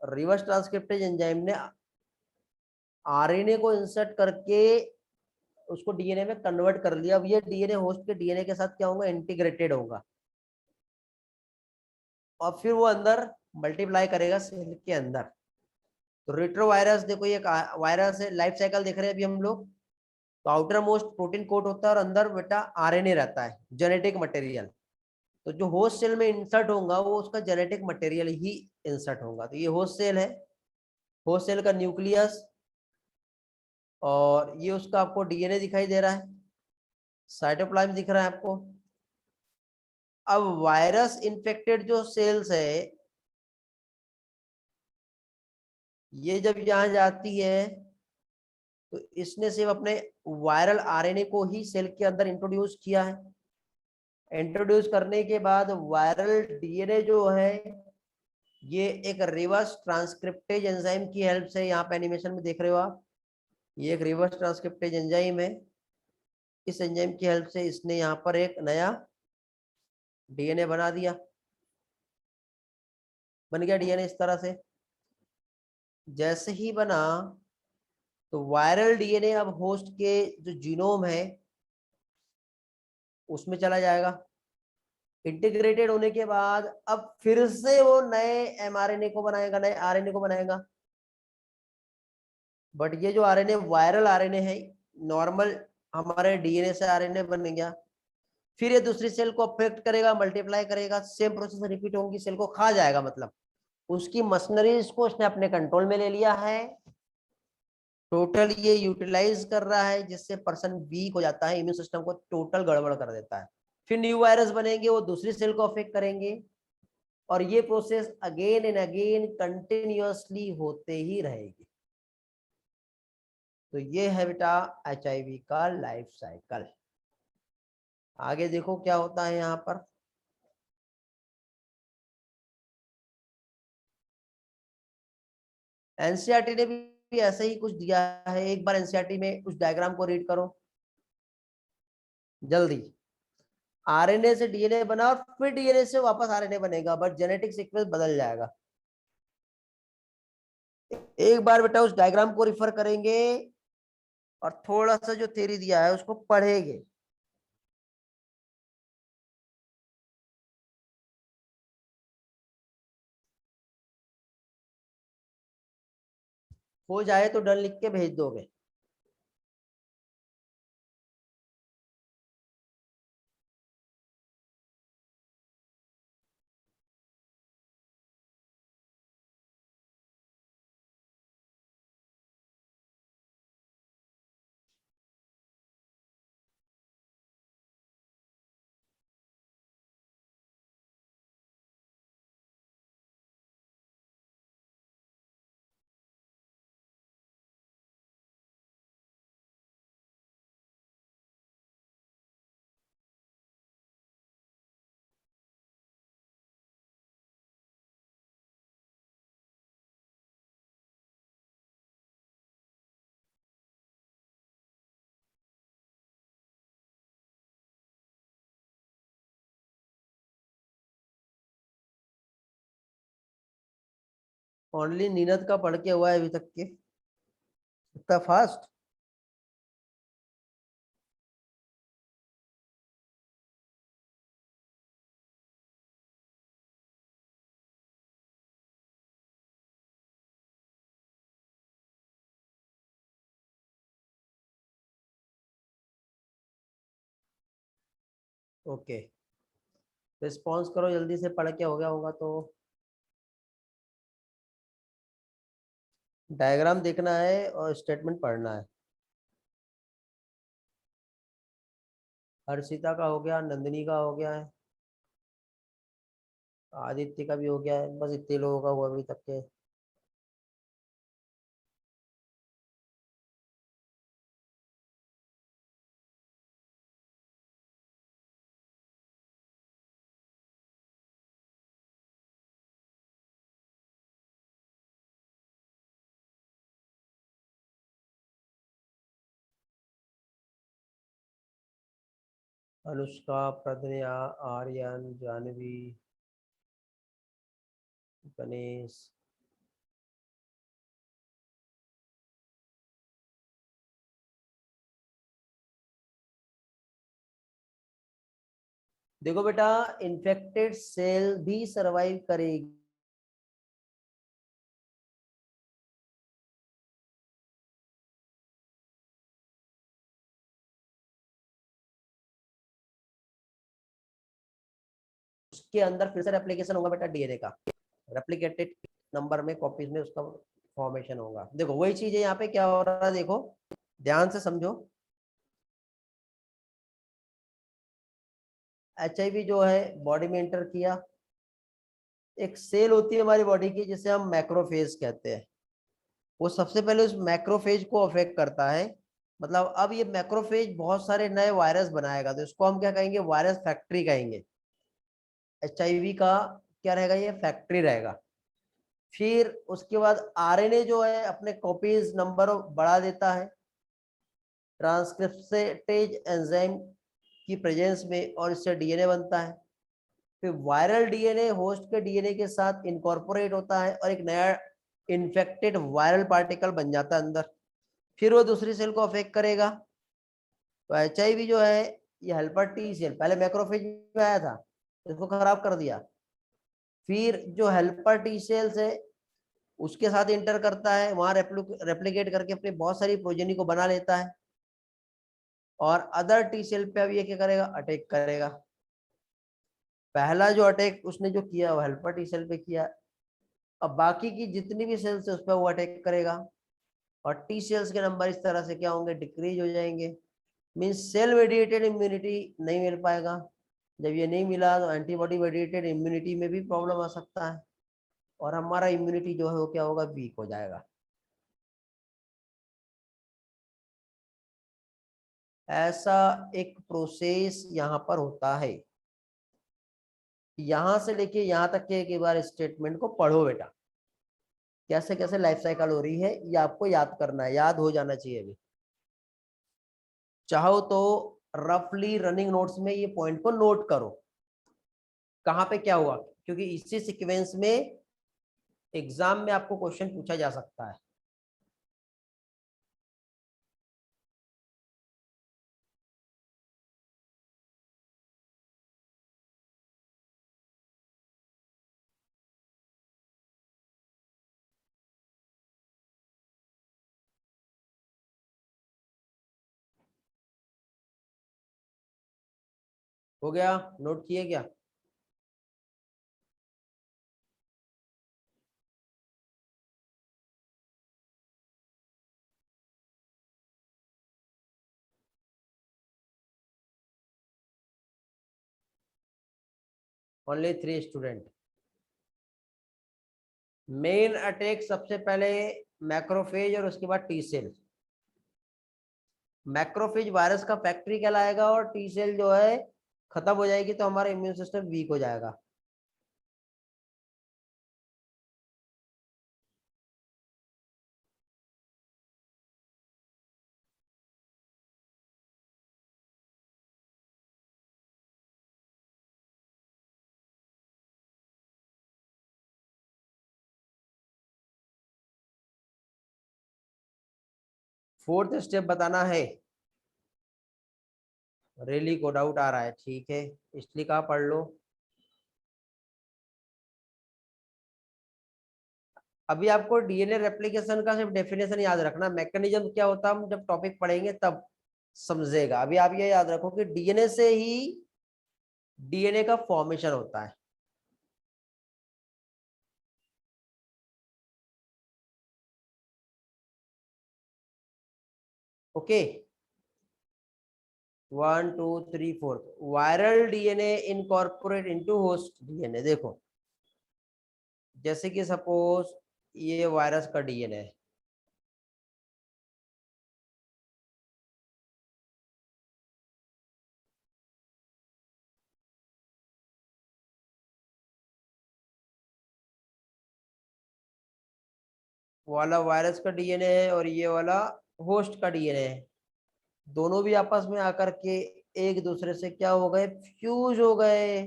रिवर्स ट्रांसक्रिप्टेज एंजाइम ने आरएनए को इंसर्ट करके उसको डीएनए में कन्वर्ट कर लिया। अब ये डीएनए होस्ट के डीएनए के साथ क्या होगा, इंटीग्रेटेड होगा, और फिर वो अंदर मल्टीप्लाई करेगा सेल के अंदर। तो रेट्रोवायरस देखो, ये वायरस है, लाइफ साइकिल देख रहे हैं अभी हम लोग। तो आउटर मोस्ट प्रोटीन कोट होता है और अंदर बेटा आरएनए रहता है, जेनेटिक मटेरियल। तो जो होस्ट सेल में इंसर्ट होगा वो उसका जेनेटिक मटेरियल ही इंसर्ट होगा। तो ये होस्ट सेल है, होस्ट सेल का न्यूक्लियस, और ये उसका आपको डीएनए दिखाई दे रहा है, साइटोप्लाज्म दिख रहा है आपको। अब वायरस इन्फेक्टेड जो सेल्स है, ये जब यहाँ जाती है तो इसने सिर्फ अपने वायरल आरएनए को ही सेल के अंदर इंट्रोड्यूस किया है। इंट्रोड्यूस करने के बाद वायरल डीएनए जो है, ये एक रिवर्स ट्रांसक्रिप्टेज एंजाइम की हेल्प से, यहाँ पे एनिमेशन में देख रहे हो आप, ये एक रिवर्स ट्रांसक्रिप्टेज एंजाइम है। इस एंजाइम की हेल्प से इसने यहाँ पर एक नया डीएनए बना दिया। बन गया डीएनए इस तरह से। जैसे ही बना, तो वायरल डीएनए अब होस्ट के जो जीनोम है उसमें चला जाएगा। इंटीग्रेटेड होने के बाद अब फिर से वो नए एमआरएनए को बनाएगा, नए आरएनए को बनाएगा। बट ये जो आरएनए वायरल आरएनए है, नॉर्मल हमारे डीएनए से आरएनए बन गया, फिर ये दूसरी सेल को अफेक्ट करेगा, मल्टीप्लाई करेगा, सेम प्रोसेस रिपीट होगी, सेल को खा जाएगा। मतलब उसकी मशीनरीज को उसने अपने कंट्रोल में ले लिया है, टोटल ये यूटिलाइज कर रहा है, जिससे पर्सन वीक हो जाता है, इम्यून सिस्टम को टोटल गड़बड़ कर देता है। फिर न्यू वायरस बनेंगे, वो दूसरी सेल को अफेक्ट करेंगे, और ये process again and again continuously होते ही रहेगी। तो ये है बेटा एचआईवी का लाइफ साइकिल। आगे देखो क्या होता है यहाँ पर। एनसीईआरटी ने भी ऐसे ही कुछ दिया है, एक बार एनसीईआरटी में उस डायग्राम को रीड करो जल्दी। आरएनए से डीएनए बना और फिर डीएनए से वापस आरएनए बनेगा, बट जेनेटिक सीक्वेंस बदल जाएगा। एक बार बेटा उस डायग्राम को रिफर करेंगे और थोड़ा सा जो थ्योरी दिया है उसको पढ़ेंगे। हो जाए तो डन लिख के भेज दोगे। ओनली नीरज का पढ़ के हुआ है अभी तक के, इतना फास्ट। ओके। रिस्पॉन्स करो जल्दी से, पढ़ के हो गया होगा तो। डायग्राम देखना है और स्टेटमेंट पढ़ना है। हर्षिता का हो गया, नंदिनी का हो गया है, आदित्य का भी हो गया है, बस इतने लोगों का हुआ अभी तक के। अनुष्का, प्रज्ञा, आर्यन, जानवी, गणेश। देखो बेटा, इन्फेक्टेड सेल भी सरवाइव करेगी। उसके अंदर फिर से रेप्लिकेशन होगा बेटा डीएनए का, रेप्लिकेटेड नंबर में कॉपीज में उसका फॉर्मेशन होगा। देखो वही चीज है यहाँ पे, क्या हो रहा है देखो, ध्यान से समझो। एचआईवी जो है बॉडी में एंटर किया, एक सेल होती है हमारी बॉडी की जिसे हम मैक्रोफेज कहते हैं। वो सबसे पहले उस मैक्रोफेज को अफेक्ट करता है। मतलब अब ये मैक्रोफेज बहुत सारे नए वायरस बनाएगा, तो इसको हम क्या कहेंगे, वायरस फैक्ट्री कहेंगे। एचआईवी का क्या रहेगा, ये फैक्ट्री रहेगा। फिर उसके बाद आरएनए जो है अपने कॉपीज नंबर बढ़ा देता है ट्रांसक्रिप्टेज एंजाइम की प्रेजेंस में, और इससे डीएनए बनता है। फिर वायरल डीएनए होस्ट के डीएनए के साथ इनकॉर्पोरेट होता है और एक नया इन्फेक्टेड वायरल पार्टिकल बन जाता है अंदर। फिर वो दूसरी सेल को अफेक्ट करेगा। तो एचआईवी जो है ये हेल्पर टी सेल, पहले मैक्रोफेज में आया था, इसको खराब कर दिया। फिर जो हेल्पर टी सेल्स है उसके साथ इंटर करता है, वहां रेप्लिकेट करके अपनी बहुत सारी प्रोजेनी को बना लेता है, और अदर टी सेल पे अब ये क्या करेगा, अटैक करेगा। पहला जो अटैक उसने जो किया वो हेल्पर टी सेल पे किया, अब बाकी की जितनी भी सेल्स है उस पर वो अटैक करेगा, और टी सेल्स के नंबर इस तरह से क्या होंगे, डिक्रीज हो जाएंगे। मीन्स सेल मेडिएटेड इम्यूनिटी नहीं मिल पाएगा। जब ये नहीं मिला तो एंटीबॉडी मेडिएटेड इम्यूनिटी में भी प्रॉब्लम आ सकता है, और हमारा इम्यूनिटी जो है वो क्या होगा, वीक हो जाएगा। ऐसा एक प्रोसेस यहाँ पर होता है। यहां से लेके यहाँ तक के एक बार स्टेटमेंट को पढ़ो बेटा, कैसे कैसे लाइफ साइकिल हो रही है ये आपको याद करना है, याद हो जाना चाहिए अभी। चाहो तो रफली रनिंग नोट्स में ये पॉइंट को नोट करो, कहाँ पे क्या हुआ, क्योंकि इसी सीक्वेंस में एग्जाम में आपको क्वेश्चन पूछा जा सकता है। हो गया, नोट किए क्या? Only 3 student. मेन अटैक सबसे पहले मैक्रोफेज और उसके बाद टी सेल। मैक्रोफेज वायरस का फैक्ट्री कहलाएगा, और टी सेल जो है खत्म हो जाएगी तो हमारा इम्यून सिस्टम वीक हो जाएगा। फोर्थ स्टेप बताना है। रेली को डाउट आ रहा है, ठीक है, इसलिए कहा पढ़ लो। अभी आपको डीएनए रेप्लिकेशन का सिर्फ डेफिनेशन याद रखना, मैकेनिज्म क्या होता है हम जब टॉपिक पढ़ेंगे तब समझेगा। अभी आप ये याद रखो कि डीएनए से ही डीएनए का फॉर्मेशन होता है। Okay, 1 2 3 4 viral DNA incorporate into host DNA. देखो जैसे कि सपोज ये वायरस का डीएनए है, वाला वायरस का डीएनए है और ये वाला होस्ट का डीएनए है। दोनों भी आपस में आकर के एक दूसरे से क्या हो गए, फ्यूज हो गए।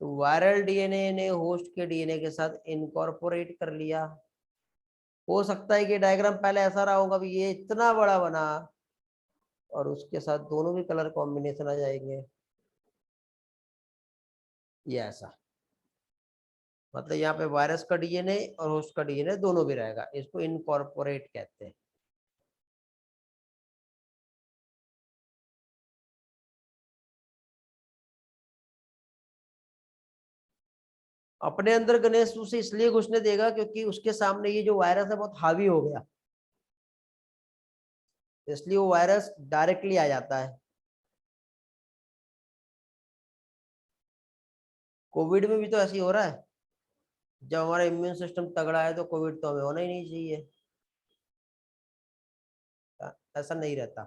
तो वायरल डीएनए ने होस्ट के डीएनए के साथ इनकॉर्पोरेट कर लिया। हो सकता है कि डायग्राम पहले ऐसा रहा होगा भी ये इतना बड़ा बना और उसके साथ दोनों भी कलर कॉम्बिनेशन आ जाएंगे, ये ऐसा। मतलब यहाँ पे वायरस का डीएनए और होस्ट का डीएनए दोनों भी रहेगा, इसको इनकॉर्पोरेट कहते हैं। अपने अंदर गणेश उसे इसलिए घुसने देगा क्योंकि उसके सामने ये जो वायरस है बहुत हावी हो गया, इसलिए वो वायरस डायरेक्टली आ जाता है। कोविड में भी तो ऐसे ही हो रहा है। जब हमारा इम्यून सिस्टम तगड़ा है तो कोविड तो हमें होना ही नहीं चाहिए, ऐसा नहीं रहता।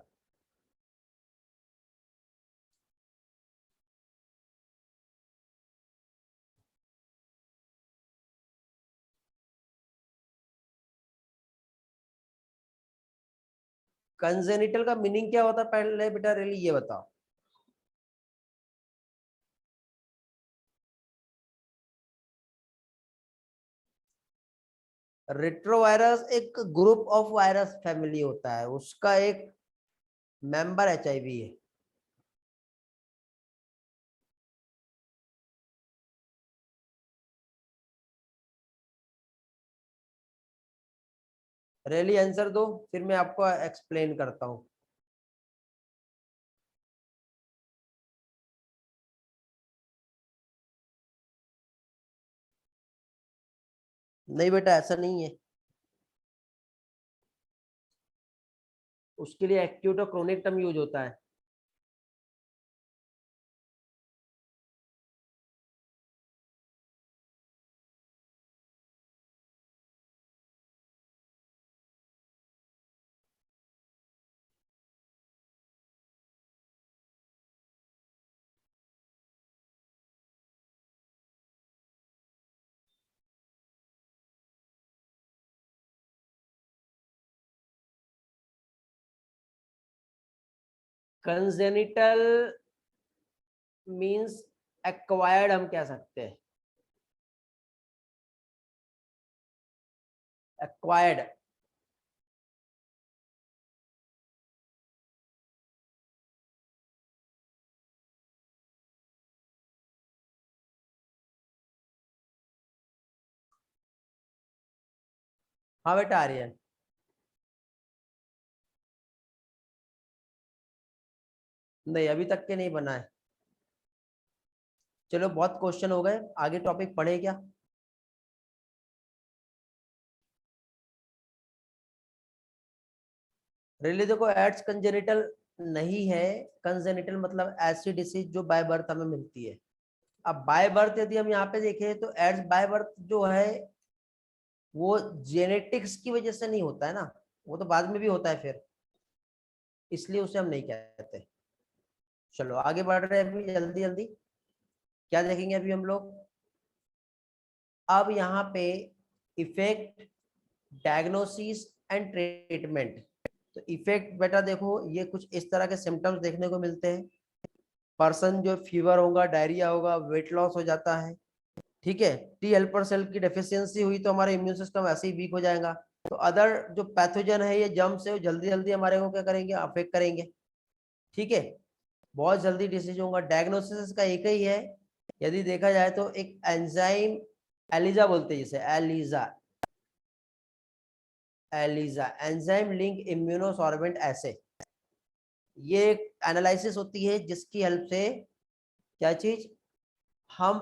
कंजेनिटल का मीनिंग क्या होता है पहले बेटा रियली ये बताओ। रेट्रोवायरस एक ग्रुप ऑफ वायरस फैमिली होता है, उसका एक मेंबर एचआईवी है। रियली आंसर दो, फिर मैं आपको एक्सप्लेन करता हूँ। नहीं बेटा ऐसा नहीं है, उसके लिए एक्यूट और क्रोनिक टर्म यूज होता है। कंजेनिटल मींस एक्वायर्ड हम कह सकते हैं, एक्वायर्ड। हाँ बेटा आर्यन। नहीं अभी तक के नहीं बना है। चलो बहुत क्वेश्चन हो गए, आगे टॉपिक पढ़े क्या। रियली देखो एड्स कंजेनिटल नहीं है। कंजेनिटल मतलब ऐसी डिसीज जो बाय बर्थ हमें मिलती है। अब बाय बर्थ यदि हम यहाँ पे देखें तो एड्स बाय बर्थ जो है वो जेनेटिक्स की वजह से नहीं होता है ना, वो तो बाद में भी होता है फिर, इसलिए उसे हम नहीं कहते। चलो आगे बढ़ रहे हैं अभी जल्दी जल्दी। क्या देखेंगे अभी हम लोग। अब यहाँ पे इफेक्ट, डायग्नोसिस एंड ट्रीटमेंट। तो इफेक्ट बेटा देखो ये कुछ इस तरह के सिम्टम्स देखने को मिलते हैं। पर्सन जो फीवर होगा, डायरिया होगा, वेट लॉस हो जाता है, ठीक है। टी हेल्पर सेल की डेफिशिएंसी हुई तो हमारा इम्यून सिस्टम ऐसे ही वीक हो जाएगा। तो अदर जो पैथोजन है, ये जम्स है, वो जल्दी जल्दी हमारे को क्या करेंगे, अफेक्ट करेंगे, ठीक है। बहुत जल्दी डिसीज होगा। डायग्नोसिस का एक ही है, यदि देखा जाए तो एक एंजाइम एलिजा बोलते हैं, जिसे ELISA, ELISA enzyme link immunosorbent ऐसे। ये एक एनालिसिस होती है जिसकी हेल्प से क्या चीज हम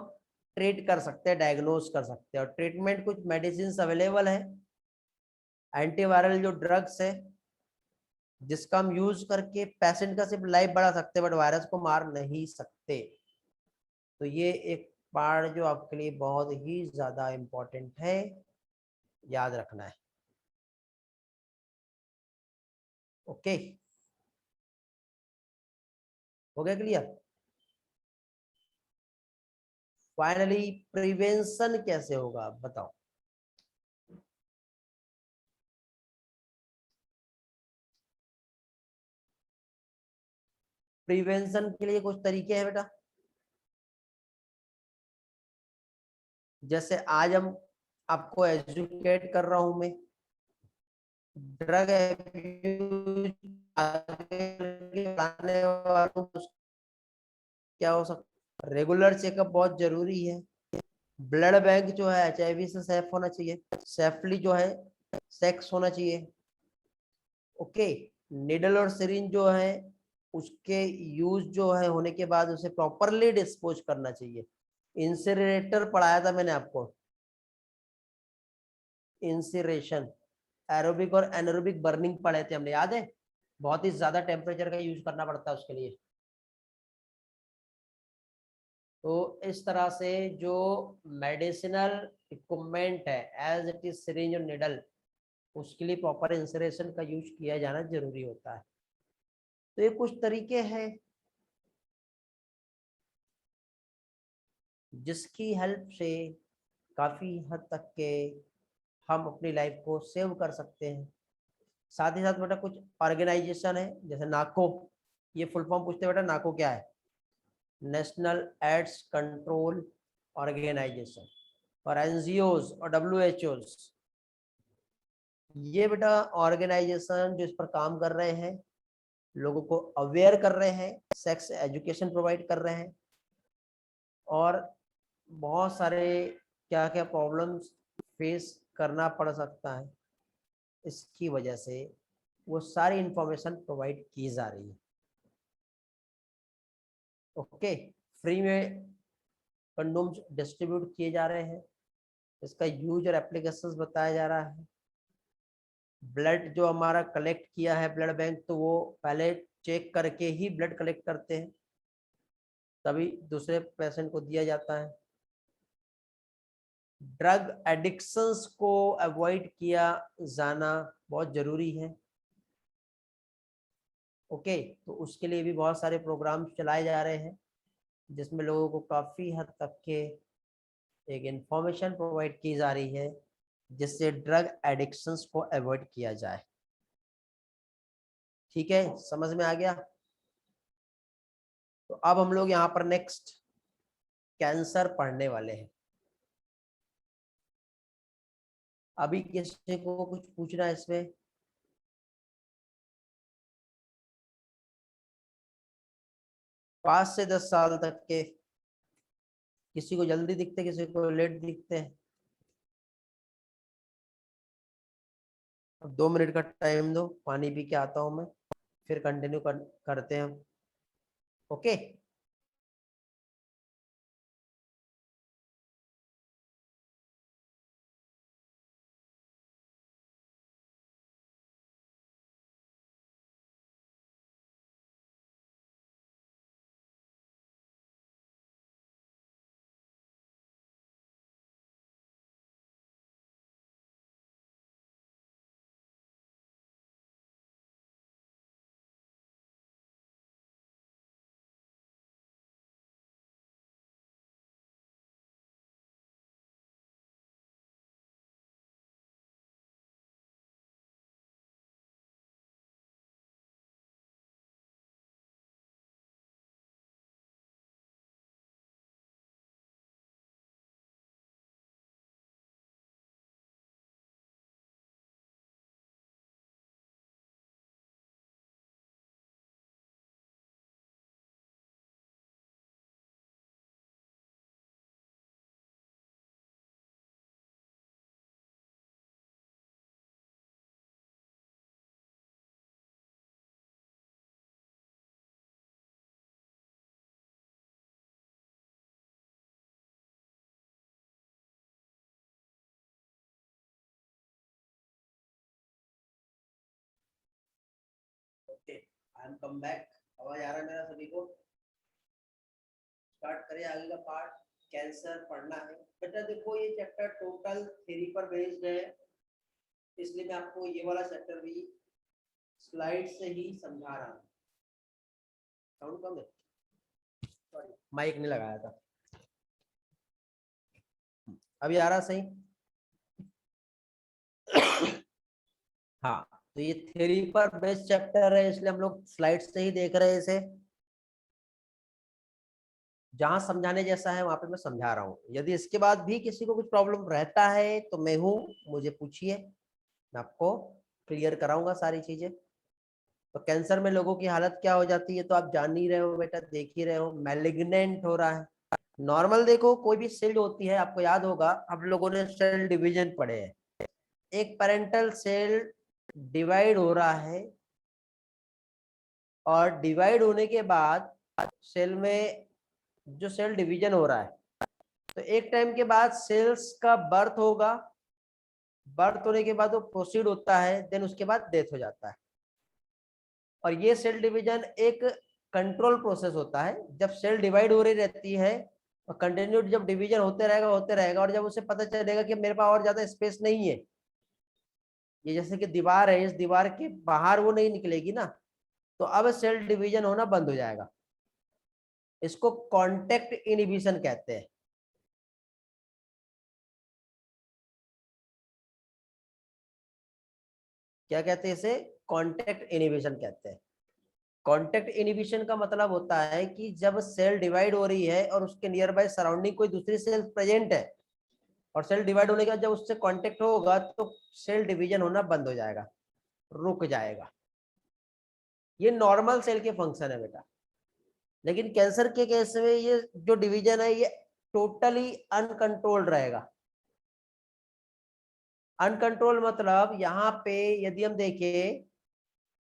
ट्रीट कर सकते हैं, डायग्नोज कर सकते हैं। और ट्रीटमेंट कुछ मेडिसिन अवेलेबल है, एंटीवायरल जो ड्रग्स है जिसका हम यूज करके पेशेंट का सिर्फ लाइफ बढ़ा सकते हैं बट वायरस को मार नहीं सकते। तो ये एक पार्ट जो आपके लिए बहुत ही ज्यादा इम्पोर्टेंट है, याद रखना है। ओके, हो गया क्लियर? फाइनली प्रिवेंशन कैसे होगा बताओ। प्रिवेंशन के लिए कुछ तरीके हैं बेटा। जैसे आज हम आपको एजुकेट कर रहा हूं मैं, ड्रग एब्यूज आने वालों को क्या हो सकता, रेगुलर चेकअप बहुत जरूरी है। ब्लड बैंक जो है HIV से सेफ होना चाहिए, सेफली जो है सेक्स होना चाहिए। ओके, निडल और सिरिंज जो है उसके यूज जो है होने के बाद उसे प्रॉपरली डिस्पोज करना चाहिए। इंसिनरेटर पढ़ाया था मैंने आपको, इंसिरेशन, एरोबिक और एनारोबिक बर्निंग पढ़े थे हमने, याद है? बहुत ही ज्यादा टेम्परेचर का यूज करना पड़ता है उसके लिए। तो इस तरह से जो मेडिसिनल इक्विपमेंट है एज इट इज सिरिंज और निडल, उसके लिए प्रॉपर इंसरेशन का यूज किया जाना जरूरी होता है। तो ये कुछ तरीके हैं जिसकी हेल्प से काफी हद तक के हम अपनी लाइफ को सेव कर सकते हैं। साथ ही साथ बेटा कुछ ऑर्गेनाइजेशन है जैसे नाको, ये फुल फॉर्म पूछते हैं बेटा, नाको क्या है? National AIDS control organisation. और एनजीओज और WHOs, ये बेटा ऑर्गेनाइजेशन जो इस पर काम कर रहे हैं, लोगों को अवेयर कर रहे हैं, सेक्स एजुकेशन प्रोवाइड कर रहे हैं, और बहुत सारे क्या क्या प्रॉब्लम्स फेस करना पड़ सकता है, इसकी वजह से वो सारी इंफॉर्मेशन प्रोवाइड की जा रही है। ओके, फ्री में कंडोम्स डिस्ट्रीब्यूट किए जा रहे हैं, इसका यूज और एप्लीकेशंस बताया जा रहा है। ब्लड जो हमारा कलेक्ट किया है ब्लड बैंक, तो वो पहले चेक करके ही ब्लड कलेक्ट करते हैं, तभी दूसरे पेशेंट को दिया जाता है। ड्रग एडिक्शंस को अवॉइड किया जाना बहुत जरूरी है। ओके, तो उसके लिए भी बहुत सारे प्रोग्राम चलाए जा रहे हैं जिसमें लोगों को काफी हद तक के एक इंफॉर्मेशन प्रोवाइड की जा रही है जिससे ड्रग एडिक्शंस को अवॉइड किया जाए। ठीक है, समझ में आ गया? तो अब हम लोग यहाँ पर नेक्स्ट कैंसर पढ़ने वाले हैं। अभी किसी को कुछ पूछना है इसमें? पाँच से 10 साल तक के, किसी को जल्दी दिखते किसी को लेट दिखते हैं। अब 2 मिनट का टाइम दो, पानी पी के आता हूँ मैं, फिर कंटिन्यू करते हैं। Okay. Okay, I am come back. आवाज आ रहा है मेरा सभी को? स्टार्ट करें आगे का पार्ट। कैंसर पढ़ना है बेटा। देखो ये चैप्टर टोटल थ्योरी पर बेस्ड है, इसलिए मैं आपको ये वाला चैप्टर भी स्लाइड से ही समझा रहा हूँ। साउंड कम है, सॉरी माइक नहीं लगाया था। अभी आ रहा सही? हाँ, तो ये थ्योरी पर बेस्ड चैप्टर है, इसलिए हम लोग स्लाइड से ही देख रहे हैं इसे। जहां समझाने जैसा है वहां पे मैं समझा रहा हूँ। यदि इसके बाद भी किसी को कुछ प्रॉब्लम रहता है तो मैं हूँ, मुझे पूछिए, मैं आपको क्लियर कराऊंगा सारी चीजें। तो कैंसर में लोगों की हालत क्या हो जाती है तो आप जान ही रहे हो बेटा, देख ही रहे हो, मैलिग्नेंट हो रहा है। नॉर्मल देखो कोई भी सेल होती है, आपको याद होगा हम लोगों ने सेल डिवीजन पढ़े हैं। एक पेरेंटल सेल डिवाइड हो रहा है और डिवाइड होने के बाद सेल में जो सेल डिवीजन हो रहा है, तो एक टाइम के बाद सेल्स का बर्थ होगा। बर्थ होने के बाद वो प्रोसीड होता है, देन उसके बाद डेथ हो जाता है। और ये सेल डिवीजन एक कंट्रोल प्रोसेस होता है। जब सेल डिवाइड हो रही रहती है और कंटिन्यूड जब डिवीजन होते रहेगा और जब उसे पता चलेगा कि मेरे पास और ज्यादा स्पेस नहीं है, ये जैसे कि दीवार है, इस दीवार के बाहर वो नहीं निकलेगी ना, तो अब सेल डिवीजन होना बंद हो जाएगा। इसको कॉन्टेक्ट इनहिबिशन कहते हैं। क्या कहते हैं इसे? कॉन्टेक्ट इनहिबिशन कहते हैं। कॉन्टेक्ट इनहिबिशन का मतलब होता है कि जब सेल डिवाइड हो रही है और उसके नियर बाय सराउंडिंग कोई दूसरी सेल प्रेजेंट है और सेल डिवाइड होने के बाद जब उससे कांटेक्ट होगा तो सेल डिवीजन होना बंद हो जाएगा, रुक जाएगा। ये नॉर्मल सेल के फंक्शन है बेटा। लेकिन कैंसर के केस में ये जो डिवीजन है ये टोटली अनकंट्रोल्ड रहेगा। अनकंट्रोल मतलब यहाँ पे यदि हम देखें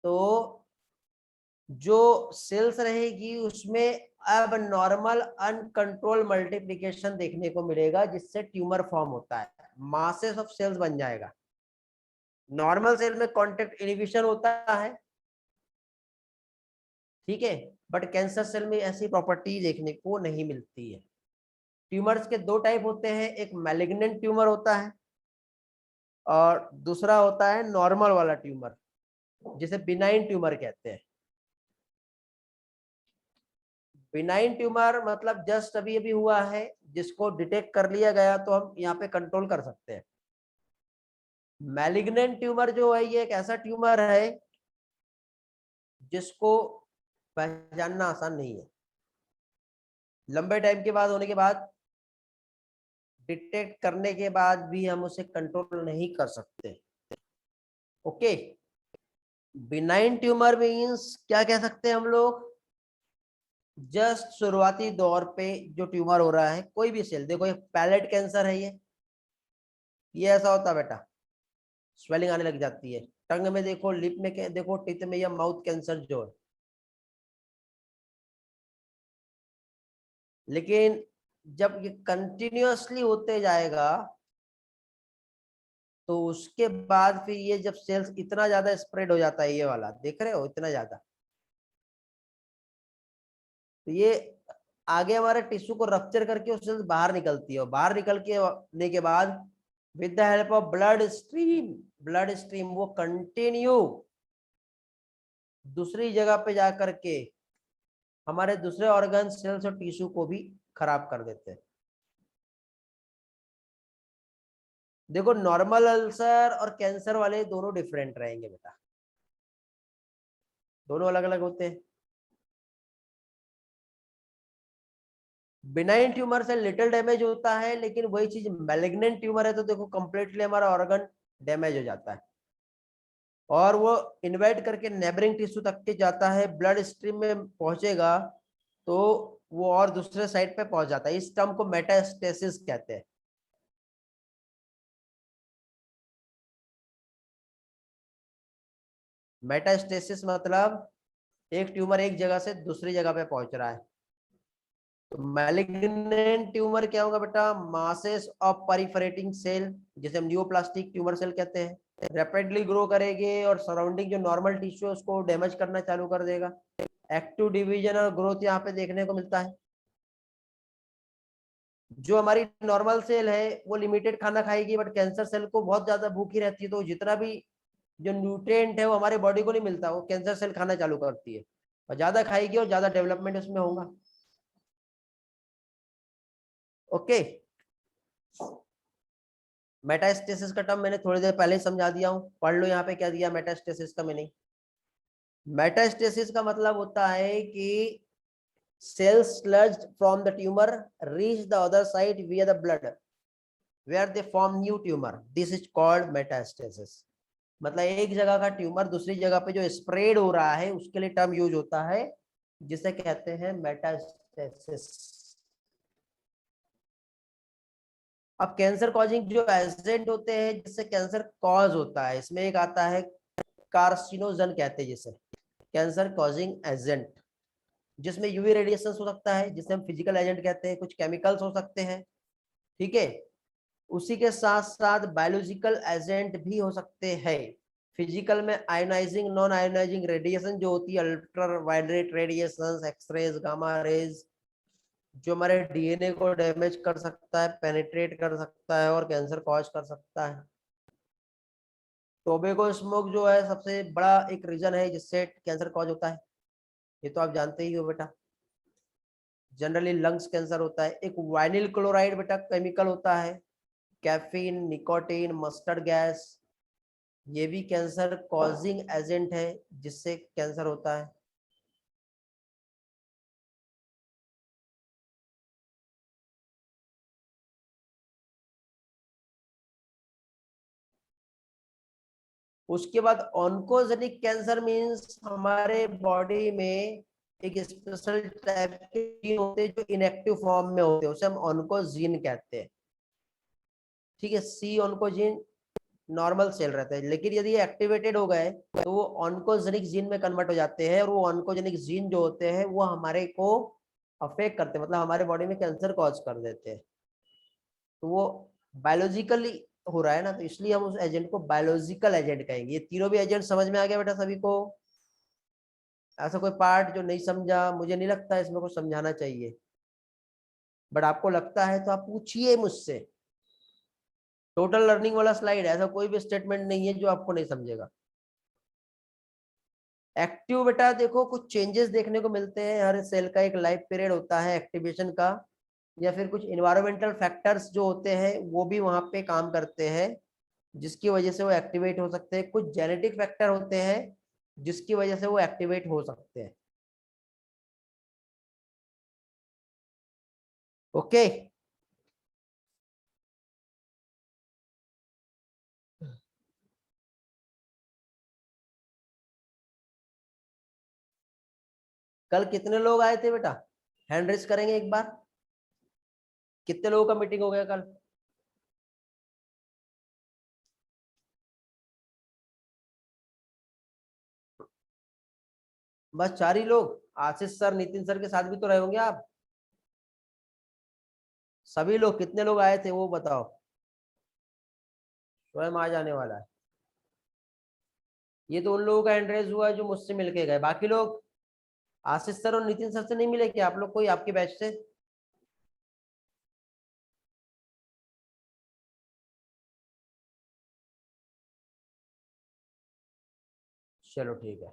तो जो सेल्स रहेगी उसमें अब नॉर्मल अनकंट्रोल मल्टीप्लिकेशन देखने को मिलेगा, जिससे ट्यूमर फॉर्म होता है, मासेस ऑफ सेल्स बन जाएगा। नॉर्मल सेल में कॉन्टेक्ट इनहिबिशन होता है, ठीक है, बट कैंसर सेल में ऐसी प्रॉपर्टी देखने को नहीं मिलती है। ट्यूमर्स के दो टाइप होते हैं, एक मैलिग्नेंट ट्यूमर होता है और दूसरा होता है नॉर्मल वाला ट्यूमर, जिसे बिनाइन ट्यूमर कहते हैं। बिनाइन ट्यूमर मतलब जस्ट अभी अभी हुआ है, जिसको डिटेक्ट कर लिया गया तो हम यहाँ पे कंट्रोल कर सकते हैं। मैलिग्नेंट ट्यूमर जो है ये एक ऐसा ट्यूमर है जिसको पहचानना आसान नहीं है। लंबे टाइम के बाद होने के बाद, डिटेक्ट करने के बाद भी हम उसे कंट्रोल नहीं कर सकते। ओके, बिनाइन ट्यूमर मीन्स क्या कह सकते हैं हम लोग? जस्ट शुरुआती दौर पे जो ट्यूमर हो रहा है, कोई भी सेल, देखो ये पैलेट कैंसर है, ये ऐसा होता है बेटा, स्वेलिंग आने लग जाती है। टंग में देखो, लिप में देखो, टीथ में, या माउथ कैंसर जो है। लेकिन जब ये कंटिन्यूअसली होते जाएगा तो उसके बाद फिर ये जब सेल्स इतना ज्यादा स्प्रेड हो जाता है, ये वाला देख रहे हो इतना ज्यादा, तो ये आगे हमारे टिश्यू को रप्चर करके वो सेल्स बाहर निकलती है और बाहर निकल के आने के बाद with the help of blood stream वो कंटिन्यू दूसरी जगह पे जा करके हमारे दूसरे ऑर्गन, सेल्स और टिश्यू को भी खराब कर देते हैं। देखो नॉर्मल अल्सर और कैंसर वाले दोनों डिफरेंट रहेंगे बेटा, दोनों अलग अलग होते हैं। बिनाइन ट्यूमर से लिटिल डैमेज होता है, लेकिन वही चीज मैलिग्नेंट ट्यूमर है तो देखो कंप्लीटली हमारा ऑर्गन डैमेज हो जाता है और वो इन्वाइट करके नेबरिंग टिश्यू तक के जाता है, ब्लड स्ट्रीम में पहुंचेगा तो वो और दूसरे साइड पे पहुंच जाता है। इस टर्म को मेटास्टेसिस कहते हैं। मेटास्टेसिस मतलब एक ट्यूमर एक जगह से दूसरी जगह पे पहुंच रहा है। तो मैलिग्नेंट ट्यूमर क्या होगा बेटा? मासेस ऑफ परिफरेटिंग सेल, जिसे हम न्यूप्लास्टिक ट्यूमर सेल कहते हैं, रैपिडली ग्रो करेगी और सराउंडिंग जो नॉर्मल टिश्यू है उसको डैमेज करना चालू कर देगा। एक्टिव डिवीजन और ग्रोथ यहाँ पे देखने को मिलता है। जो हमारी नॉर्मल सेल है वो लिमिटेड खाना खाएगी, बट कैंसर सेल को बहुत ज्यादा भूखी रहती है, तो जितना भी जो न्यूट्रिएंट है वो हमारे बॉडी को नहीं मिलता, वो कैंसर सेल खाना चालू करती है और ज्यादा खाएगी और ज्यादा डेवलपमेंट उसमें होगा। ओके, मेटास्टेसिस का टर्म मैंने थोड़ी देर पहले ही समझा दिया हूँ, पढ़ लो यहाँ पे क्या दिया मेटास्टेसिस का मीनिंग। मेटास्टेसिस का मतलब होता है कि cells sludged from the tumor reach the other side via the blood where they form new tumor. This is called metastasis. मतलब एक जगह का ट्यूमर दूसरी जगह पे जो स्प्रेड हो रहा है उसके लिए टर्म यूज होता है जिसे कहते हैं मेटास्टेसिस। अब कैंसर कॉजिंग जो एजेंट होते हैं जिससे कैंसर कॉज होता है, इसमें एक आता है कार्सिनोजन कहते हैं जिसे, कैंसर कॉजिंग एजेंट, जिसमें यूवी रेडिएशन हो सकता है जिसे हम फिजिकल एजेंट कहते हैं, कुछ केमिकल्स हो सकते हैं, ठीक है। उसी के साथ साथ बायोलॉजिकल एजेंट भी हो सकते हैं। फिजिकल में आयोनाइजिंग नॉन आयोनाइजिंग रेडिएशन जो होती है, ultraviolet radiation, x-rays, gamma rays, जो हमारे डीएनए को डैमेज कर सकता है, पेनिट्रेट कर सकता है और कैंसर कॉज कर सकता है। टोबैको स्मोक जो है सबसे बड़ा एक रीजन है जिससे कैंसर कॉज होता है, ये तो आप जानते ही हो बेटा। जनरली लंग्स कैंसर होता है। एक वाइनिल क्लोराइड बेटा केमिकल होता है, कैफीन, निकोटीन, मस्टर्ड गैस, ये भी कैंसर कॉजिंग एजेंट है जिससे कैंसर होता है। उसके बाद ऑन्कोजेनिक कैंसर मींस हमारे बॉडी में एक स्पेशल टाइप के जीन होते हैं जो इनएक्टिव फॉर्म में होते हैं, उसे हम ऑन्कोजीन कहते हैं, ठीक है। सी ऑन्कोजीन नॉर्मल सेल रहता है, लेकिन यदि ये एक्टिवेटेड हो गए तो वो ऑन्कोजेनिक जीन में कन्वर्ट हो जाते हैं और वो ऑन्कोजेनिक जीन जो होते हैं वो हमारे को अफेक्ट करते हैं, मतलब हमारे बॉडी में कैंसर कॉज कर देते हैं। तो वो बायोलॉजिकली हो रहा है ना, तो इसलिए हम उस एजेंट को बायोलॉजिकल एजेंट कहेंगे। ये तीनों भी एजेंट समझ में आ गया बेटा सभी को? ऐसा कोई पार्ट जो नहीं समझा, मुझे नहीं लगता इसमें कुछ समझाना चाहिए, बट आपको लगता है तो आप पूछिए मुझसे। टोटल लर्निंग वाला स्लाइड है, ऐसा कोई भी स्टेटमेंट नहीं है जो आपको नहीं समझेगा। एक्टिव बेटा देखो कुछ चेंजेस देखने को मिलते हैं, हर सेल का एक लाइफ पीरियड होता है एक्टिवेशन का, या फिर कुछ इन्वायरमेंटल फैक्टर्स जो होते हैं वो भी वहां पे काम करते हैं जिसकी वजह से वो एक्टिवेट हो सकते हैं। कुछ जेनेटिक फैक्टर होते हैं जिसकी वजह से वो एक्टिवेट हो सकते हैं। ओके, कल कितने लोग आए थे बेटा? हैंड रेस करेंगे एक बार, कितने लोगों का मीटिंग हो गया कल? बस 4 ही लोग? आशीष सर, नितिन सर के साथ भी तो रहे होंगे आप। सभी लोग कितने लोग आए थे वो बताओ, स्वयं आ जाने वाला है। ये तो उन लोगों का हैंड रेस हुआ है जो मुझसे मिलके गए, बाकी लोग आशीष सर और नितिन सर से नहीं मिले क्या आप लोग, कोई आपके बैच से? चलो ठीक है।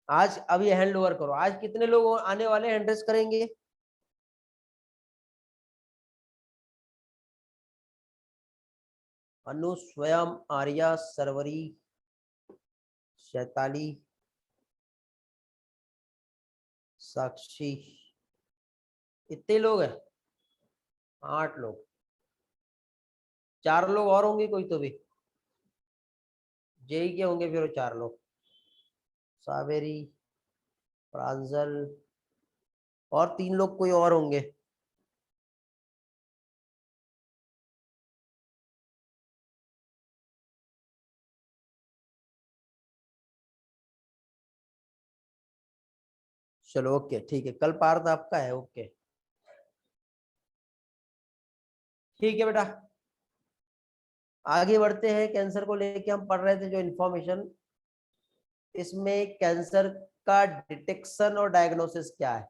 आज अभी हैंड ओवर करो, आज कितने लोग आने वाले हैंड रेस करेंगे? अनु, स्वयं, आर्या, सरवरी, शैताली, साक्षी, इतने लोग हैं? 8 लोग। 4 लोग और होंगे कोई तो भी, जेई के होंगे फिर वो 4 लोग, सावेरी, प्रांजल, और 3 लोग कोई और होंगे। चलो ओके ठीक है, कल पार्थ आपका है, ओके। ठीक है बेटा, आगे बढ़ते हैं। कैंसर को लेके हम पढ़ रहे थे जो इन्फॉर्मेशन, इसमें कैंसर का डिटेक्शन और डायग्नोसिस क्या है।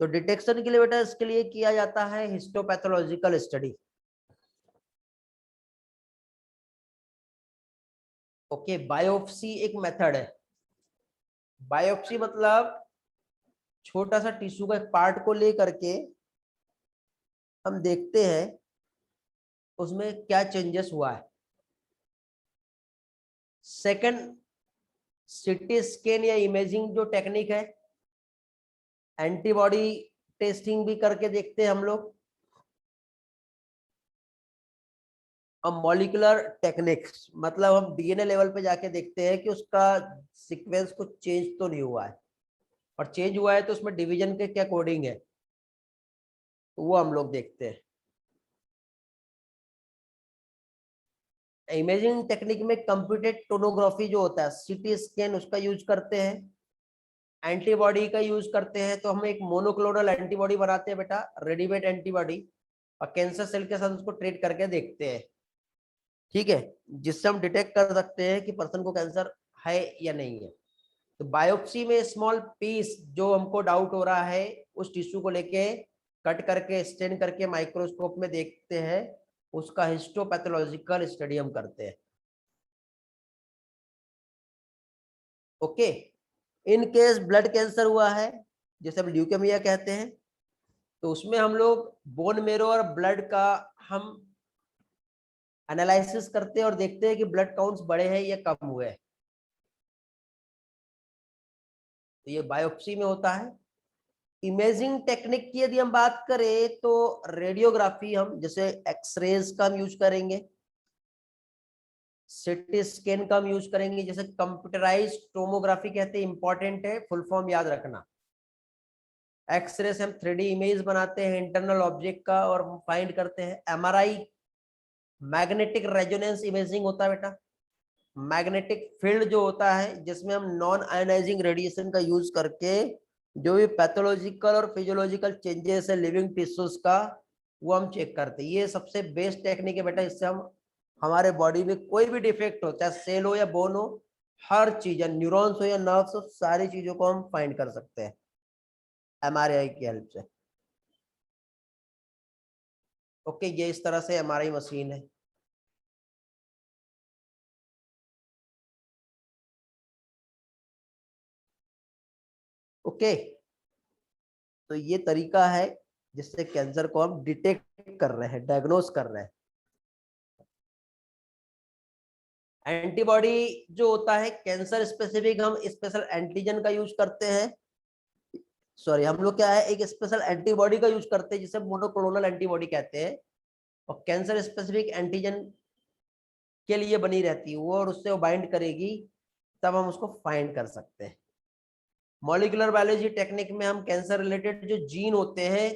तो डिटेक्शन के लिए बेटा इसके लिए किया जाता है हिस्टोपैथोलॉजिकल स्टडी। ओके, बायोप्सी एक मेथड है। बायोप्सी मतलब छोटा सा टिश्यू का एक पार्ट को लेकर के हम देखते हैं उसमें क्या चेंजेस हुआ है। सेकंड, सीटी स्कैन या इमेजिंग जो टेक्निक है, एंटीबॉडी टेस्टिंग भी करके देखते हैं हम लोग। अब मॉलिक्यूलर टेक्निक्स मतलब हम डीएनए लेवल पे जाके देखते हैं कि उसका सीक्वेंस कुछ चेंज तो नहीं हुआ है, और चेंज हुआ है तो उसमें डिवीजन के क्या कोडिंग है, तो वो हम लोग देखते हैं। इमेजिंग टेक्निक में कंप्यूटेड टोनोग्राफी जो होता है, सीटी स्कैन, उसका यूज करते हैं। एंटीबॉडी का यूज करते हैं, तो हम एक मोनोक्लोनल एंटीबॉडी बनाते हैं बेटा, रेडीमेड एंटीबॉडी, और कैंसर सेल के साथ उसको ट्रीट करके देखते हैं। ठीक है, जिससे हम डिटेक्ट कर सकते हैं कि पर्सन को कैंसर है या नहीं है। तो बायोप्सी में स्मॉल पीस जो हमको डाउट हो रहा है उस टिश्यू को लेके कट करके स्टेन करके माइक्रोस्कोप में देखते हैं, उसका हिस्टोपैथोलॉजिकल स्टडी हम करते हैं। Okay, in case blood cancer हुआ है जिसे हम ल्यूकेमिया कहते हैं, तो उसमें हम लोग बोन मेरो और ब्लड का हम एनालिसिस करते हैं और देखते हैं कि ब्लड काउंट्स बढ़े हैं या कम हुए हैं। तो ये बायोप्सी में होता है। इमेजिंग टेक्निक की यदि हम बात करें तो रेडियोग्राफी, हम जैसे एक्सरेज का हम यूज करेंगे, सीटी स्कैन का हम यूज करेंगे, जैसे कंप्यूटराइज टोमोग्राफी कहते हैं, इंपॉर्टेंट है, फुल फॉर्म याद रखना। एक्सरे से हम 3D इमेज बनाते हैं इंटरनल ऑब्जेक्ट का और फाइंड करते हैं। एमआरआई मैग्नेटिक रेजोनेंस इमेजिंग होता है बेटा, मैग्नेटिक फील्ड जो होता है जिसमें हम नॉन आयोनाइजिंग रेडिएशन का यूज करके जो भी पैथोलॉजिकल और फिजियोलॉजिकल चेंजेस है लिविंग टिश्यूज का, वो हम चेक करते हैं। ये सबसे बेस्ट टेक्निक है बेटा, इससे हम हमारे बॉडी में कोई भी डिफेक्ट हो, चाहे सेल हो या बोन हो, हर चीज, न्यूरॉन्स हो या नर्व्स हो, सारी चीजों को हम फाइंड कर सकते हैं एमआरआई की हेल्प से। ओके, ये इस तरह से एमआरआई मशीन है। ओके, तो ये तरीका है जिससे कैंसर को हम डिटेक्ट कर रहे हैं, डायग्नोस कर रहे हैं। एंटीबॉडी जो होता है कैंसर स्पेसिफिक, हम स्पेशल एंटीजन का यूज करते हैं। सॉरी, हम लोग क्या है, एक स्पेशल एंटीबॉडी का यूज करते हैं जिसे मोनोक्लोनल एंटीबॉडी कहते हैं, और कैंसर स्पेसिफिक एंटीजन के लिए बनी रहती है वो, और उससे वो बाइंड करेगी, तब हम उसको फाइंड कर सकते हैं। मॉलिक्यूलर बायोलॉजी टेक्निक में हम कैंसर रिलेटेड जो जीन होते हैं,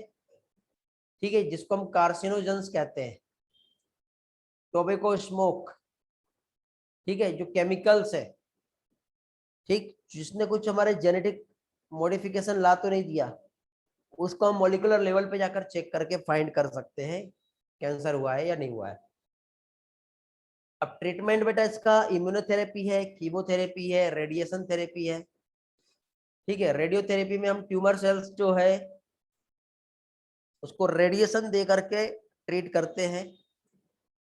ठीक है, जिसको हम कार्सिनोजेंस कहते हैं, टोबैको स्मोक, ठीक है, जो केमिकल्स है, ठीक, जिसने कुछ हमारे जेनेटिक मॉडिफिकेशन ला तो नहीं दिया, उसको हम मॉलिक्यूलर लेवल पे जाकर चेक करके फाइंड कर सकते हैं कैंसर हुआ है या नहीं हुआ है। अब ट्रीटमेंट बेटा इसका इम्यूनोथेरेपी है, कीमोथेरेपी है, रेडिएशन थेरेपी है। ठीक है, रेडियोथेरेपी में हम ट्यूमर सेल्स जो है उसको रेडिएशन दे करके ट्रीट करते हैं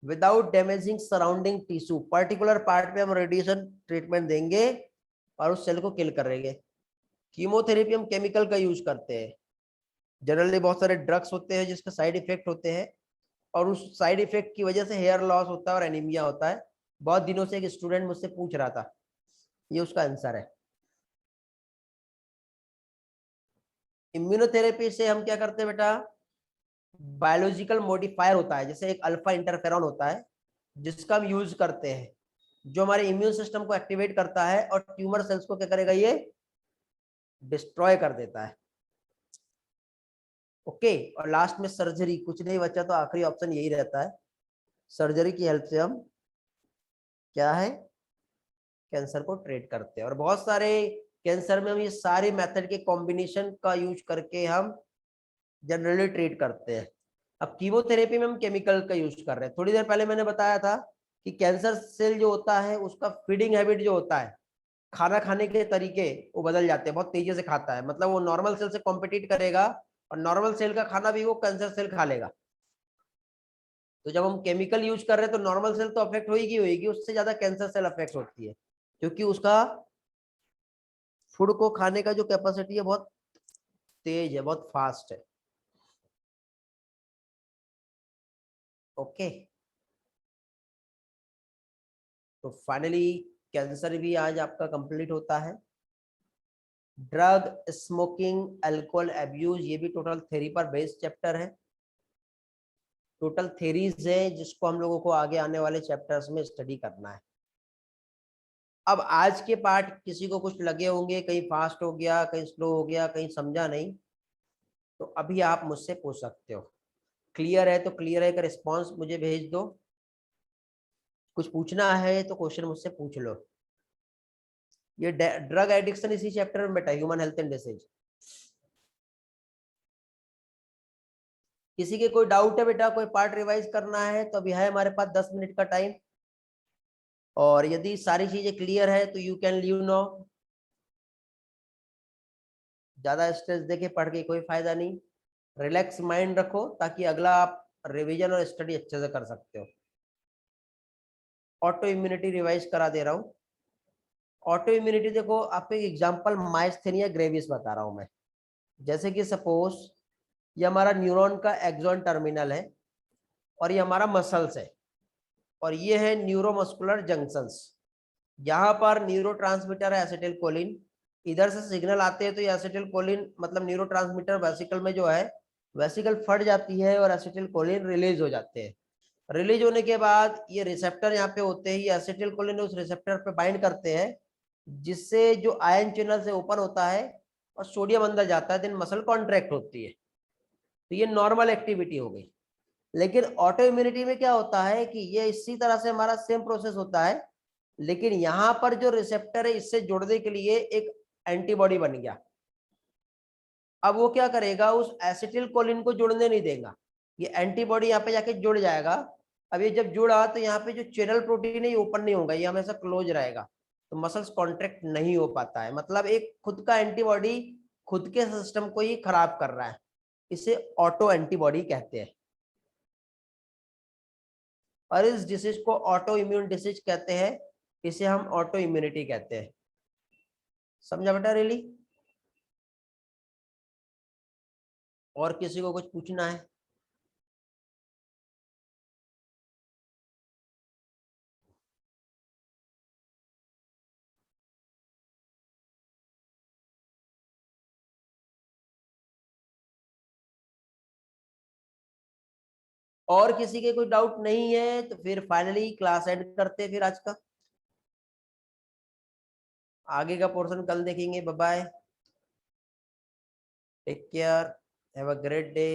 without damaging surrounding tissue. Particular part पे हम रेडिएशन ट्रीटमेंट देंगे और उस सेल को किल करेंगे। कीमोथेरेपी हम केमिकल का यूज करते हैं, जनरली बहुत सारे ड्रग्स होते हैं जिसके साइड इफेक्ट होते हैं, और उस साइड इफेक्ट की वजह से हेयर लॉस होता है और एनीमिया होता है। बहुत दिनों से एक स्टूडेंट मुझसे पूछ रहा था, ये उसका आंसर है। इम्यूनोथेरेपी से हम क्या करते हैं बेटा, बायोलॉजिकल मॉडिफायर होता है, जैसे एक अल्फा इंटरफेरॉन होता है जिसका हम यूज करते हैं, जो हमारे इम्यून सिस्टम को एक्टिवेट करता है और ट्यूमर सेल्स को क्या करेगा, ये डिस्ट्रॉय कर देता है। ओके, और लास्ट में सर्जरी, कुछ नहीं बचा तो आखिरी ऑप्शन यही रहता है, सर्जरी की हेल्प से हम क्या है, कैंसर को ट्रीट करते हैं। और बहुत सारे कैंसर में हम ये सारे मेथड के कॉम्बिनेशन का यूज करके हम जनरली ट्रीट करते हैं। अब कीमोथेरेपी में हम केमिकल का यूज कर रहे हैं। थोड़ी देर पहले मैंने बताया था कि कैंसर सेल जो होता है उसका फीडिंग हैबिट जो होता है, खाना खाने के तरीके वो बदल जाते हैं, बहुत तेजी से खाता है, मतलब वो नॉर्मल सेल से कॉम्पिटिट करेगा और नॉर्मल सेल का खाना भी वो कैंसर सेल खा लेगा। तो जब हम केमिकल यूज कर रहे हैं तो नॉर्मल सेल तो अफेक्ट होगी, उससे ज्यादा कैंसर सेल अफेक्ट होती है, क्योंकि उसका फूड को खाने का जो कैपेसिटी है बहुत तेज है, बहुत फास्ट है। ओके, तो फाइनली कैंसर भी आज आपका कंप्लीट होता है। ड्रग, स्मोकिंग, अल्कोहल अब्यूज, ये भी टोटल थ्योरी पर बेस्ड चैप्टर है, टोटल थ्योरीज है जिसको हम लोगों को आगे आने वाले चैप्टर्स में स्टडी करना है। अब आज के पार्ट किसी को कुछ लगे होंगे, कहीं फास्ट हो गया, कहीं स्लो हो गया, कहीं समझा नहीं, तो अभी आप मुझसे पूछ सकते हो। क्लियर है तो क्लियर है का रिस्पॉन्स मुझे भेज दो, कुछ पूछना है तो क्वेश्चन मुझसे पूछ लो। ये ड्रग एडिक्शन इसी चैप्टर में बेटा, ह्यूमन हेल्थ एंड डिसीज। किसी के कोई डाउट है बेटा, कोई पार्ट रिवाइज करना है तो अभी है हमारे पास 10 मिनट का टाइम, और यदि सारी चीजें क्लियर है तो यू कैन लीव नाउ। ज्यादा स्ट्रेस देके पढ़ के कोई फायदा नहीं, रिलैक्स माइंड रखो ताकि अगला आप रिवीजन और स्टडी अच्छे से कर सकते हो। ऑटो इम्यूनिटी रिवाइज करा दे रहा हूँ। ऑटो इम्यूनिटी देखो, आपको एक एग्जांपल माइस्थेनिया ग्रेविस बता रहा हूं मैं। जैसे कि सपोज ये हमारा न्यूरॉन का एक्सॉन टर्मिनल है और ये हमारा मसल्स है और ये है न्यूरोमस्कुलर जंक्शंस। यहाँ पर न्यूरोट्रांसमीटर है एसिटिलकोलिन, इधर से सिग्नल आते हैं तो ये एसिटिलकोलिन मतलब न्यूरोट्रांसमीटर वेसिकल में जो है वेसिकल फट जाती है और एसिटिलकोलिन रिलीज हो जाते हैं। रिलीज होने के बाद ये रिसेप्टर यहाँ पे होते हैं, ये एसिटिलकोलिन उस रिसेप्टर पे बाइंड करते हैं, जिससे जो आयन चैनल से ओपन होता है और सोडियम अंदर जाता है, देन मसल कॉन्ट्रैक्ट होती है। तो ये नॉर्मल एक्टिविटी हो गई। लेकिन ऑटो इम्यूनिटी में क्या होता है कि ये इसी तरह से हमारा सेम प्रोसेस होता है, लेकिन यहाँ पर जो रिसेप्टर है इससे जुड़ने के लिए एक एंटीबॉडी बन गया। अब वो क्या करेगा, उस एसिटिलकोलिन को जुड़ने नहीं देगा, ये एंटीबॉडी यहाँ पे जाके जुड़ जाएगा। अब ये जब जुड़ा तो यहाँ पे जो चैनल प्रोटीन है ये ओपन नहीं होगा, ये हमेशा क्लोज रहेगा, तो मसल्स कॉन्ट्रैक्ट नहीं हो पाता है। मतलब एक खुद का एंटीबॉडी खुद के सिस्टम को ही खराब कर रहा है, इसे ऑटो एंटीबॉडी कहते हैं। और इस डिसीज को ऑटो इम्यून डिसीज कहते हैं, इसे हम ऑटो इम्यूनिटी कहते हैं। समझा बेटा रियली? और किसी को कुछ पूछना है? और किसी के कोई डाउट नहीं है तो फिर फाइनली क्लास एंड करते हैं फिर आज का। आगे का पोर्शन कल देखेंगे। Bye bye, take care, have a great day.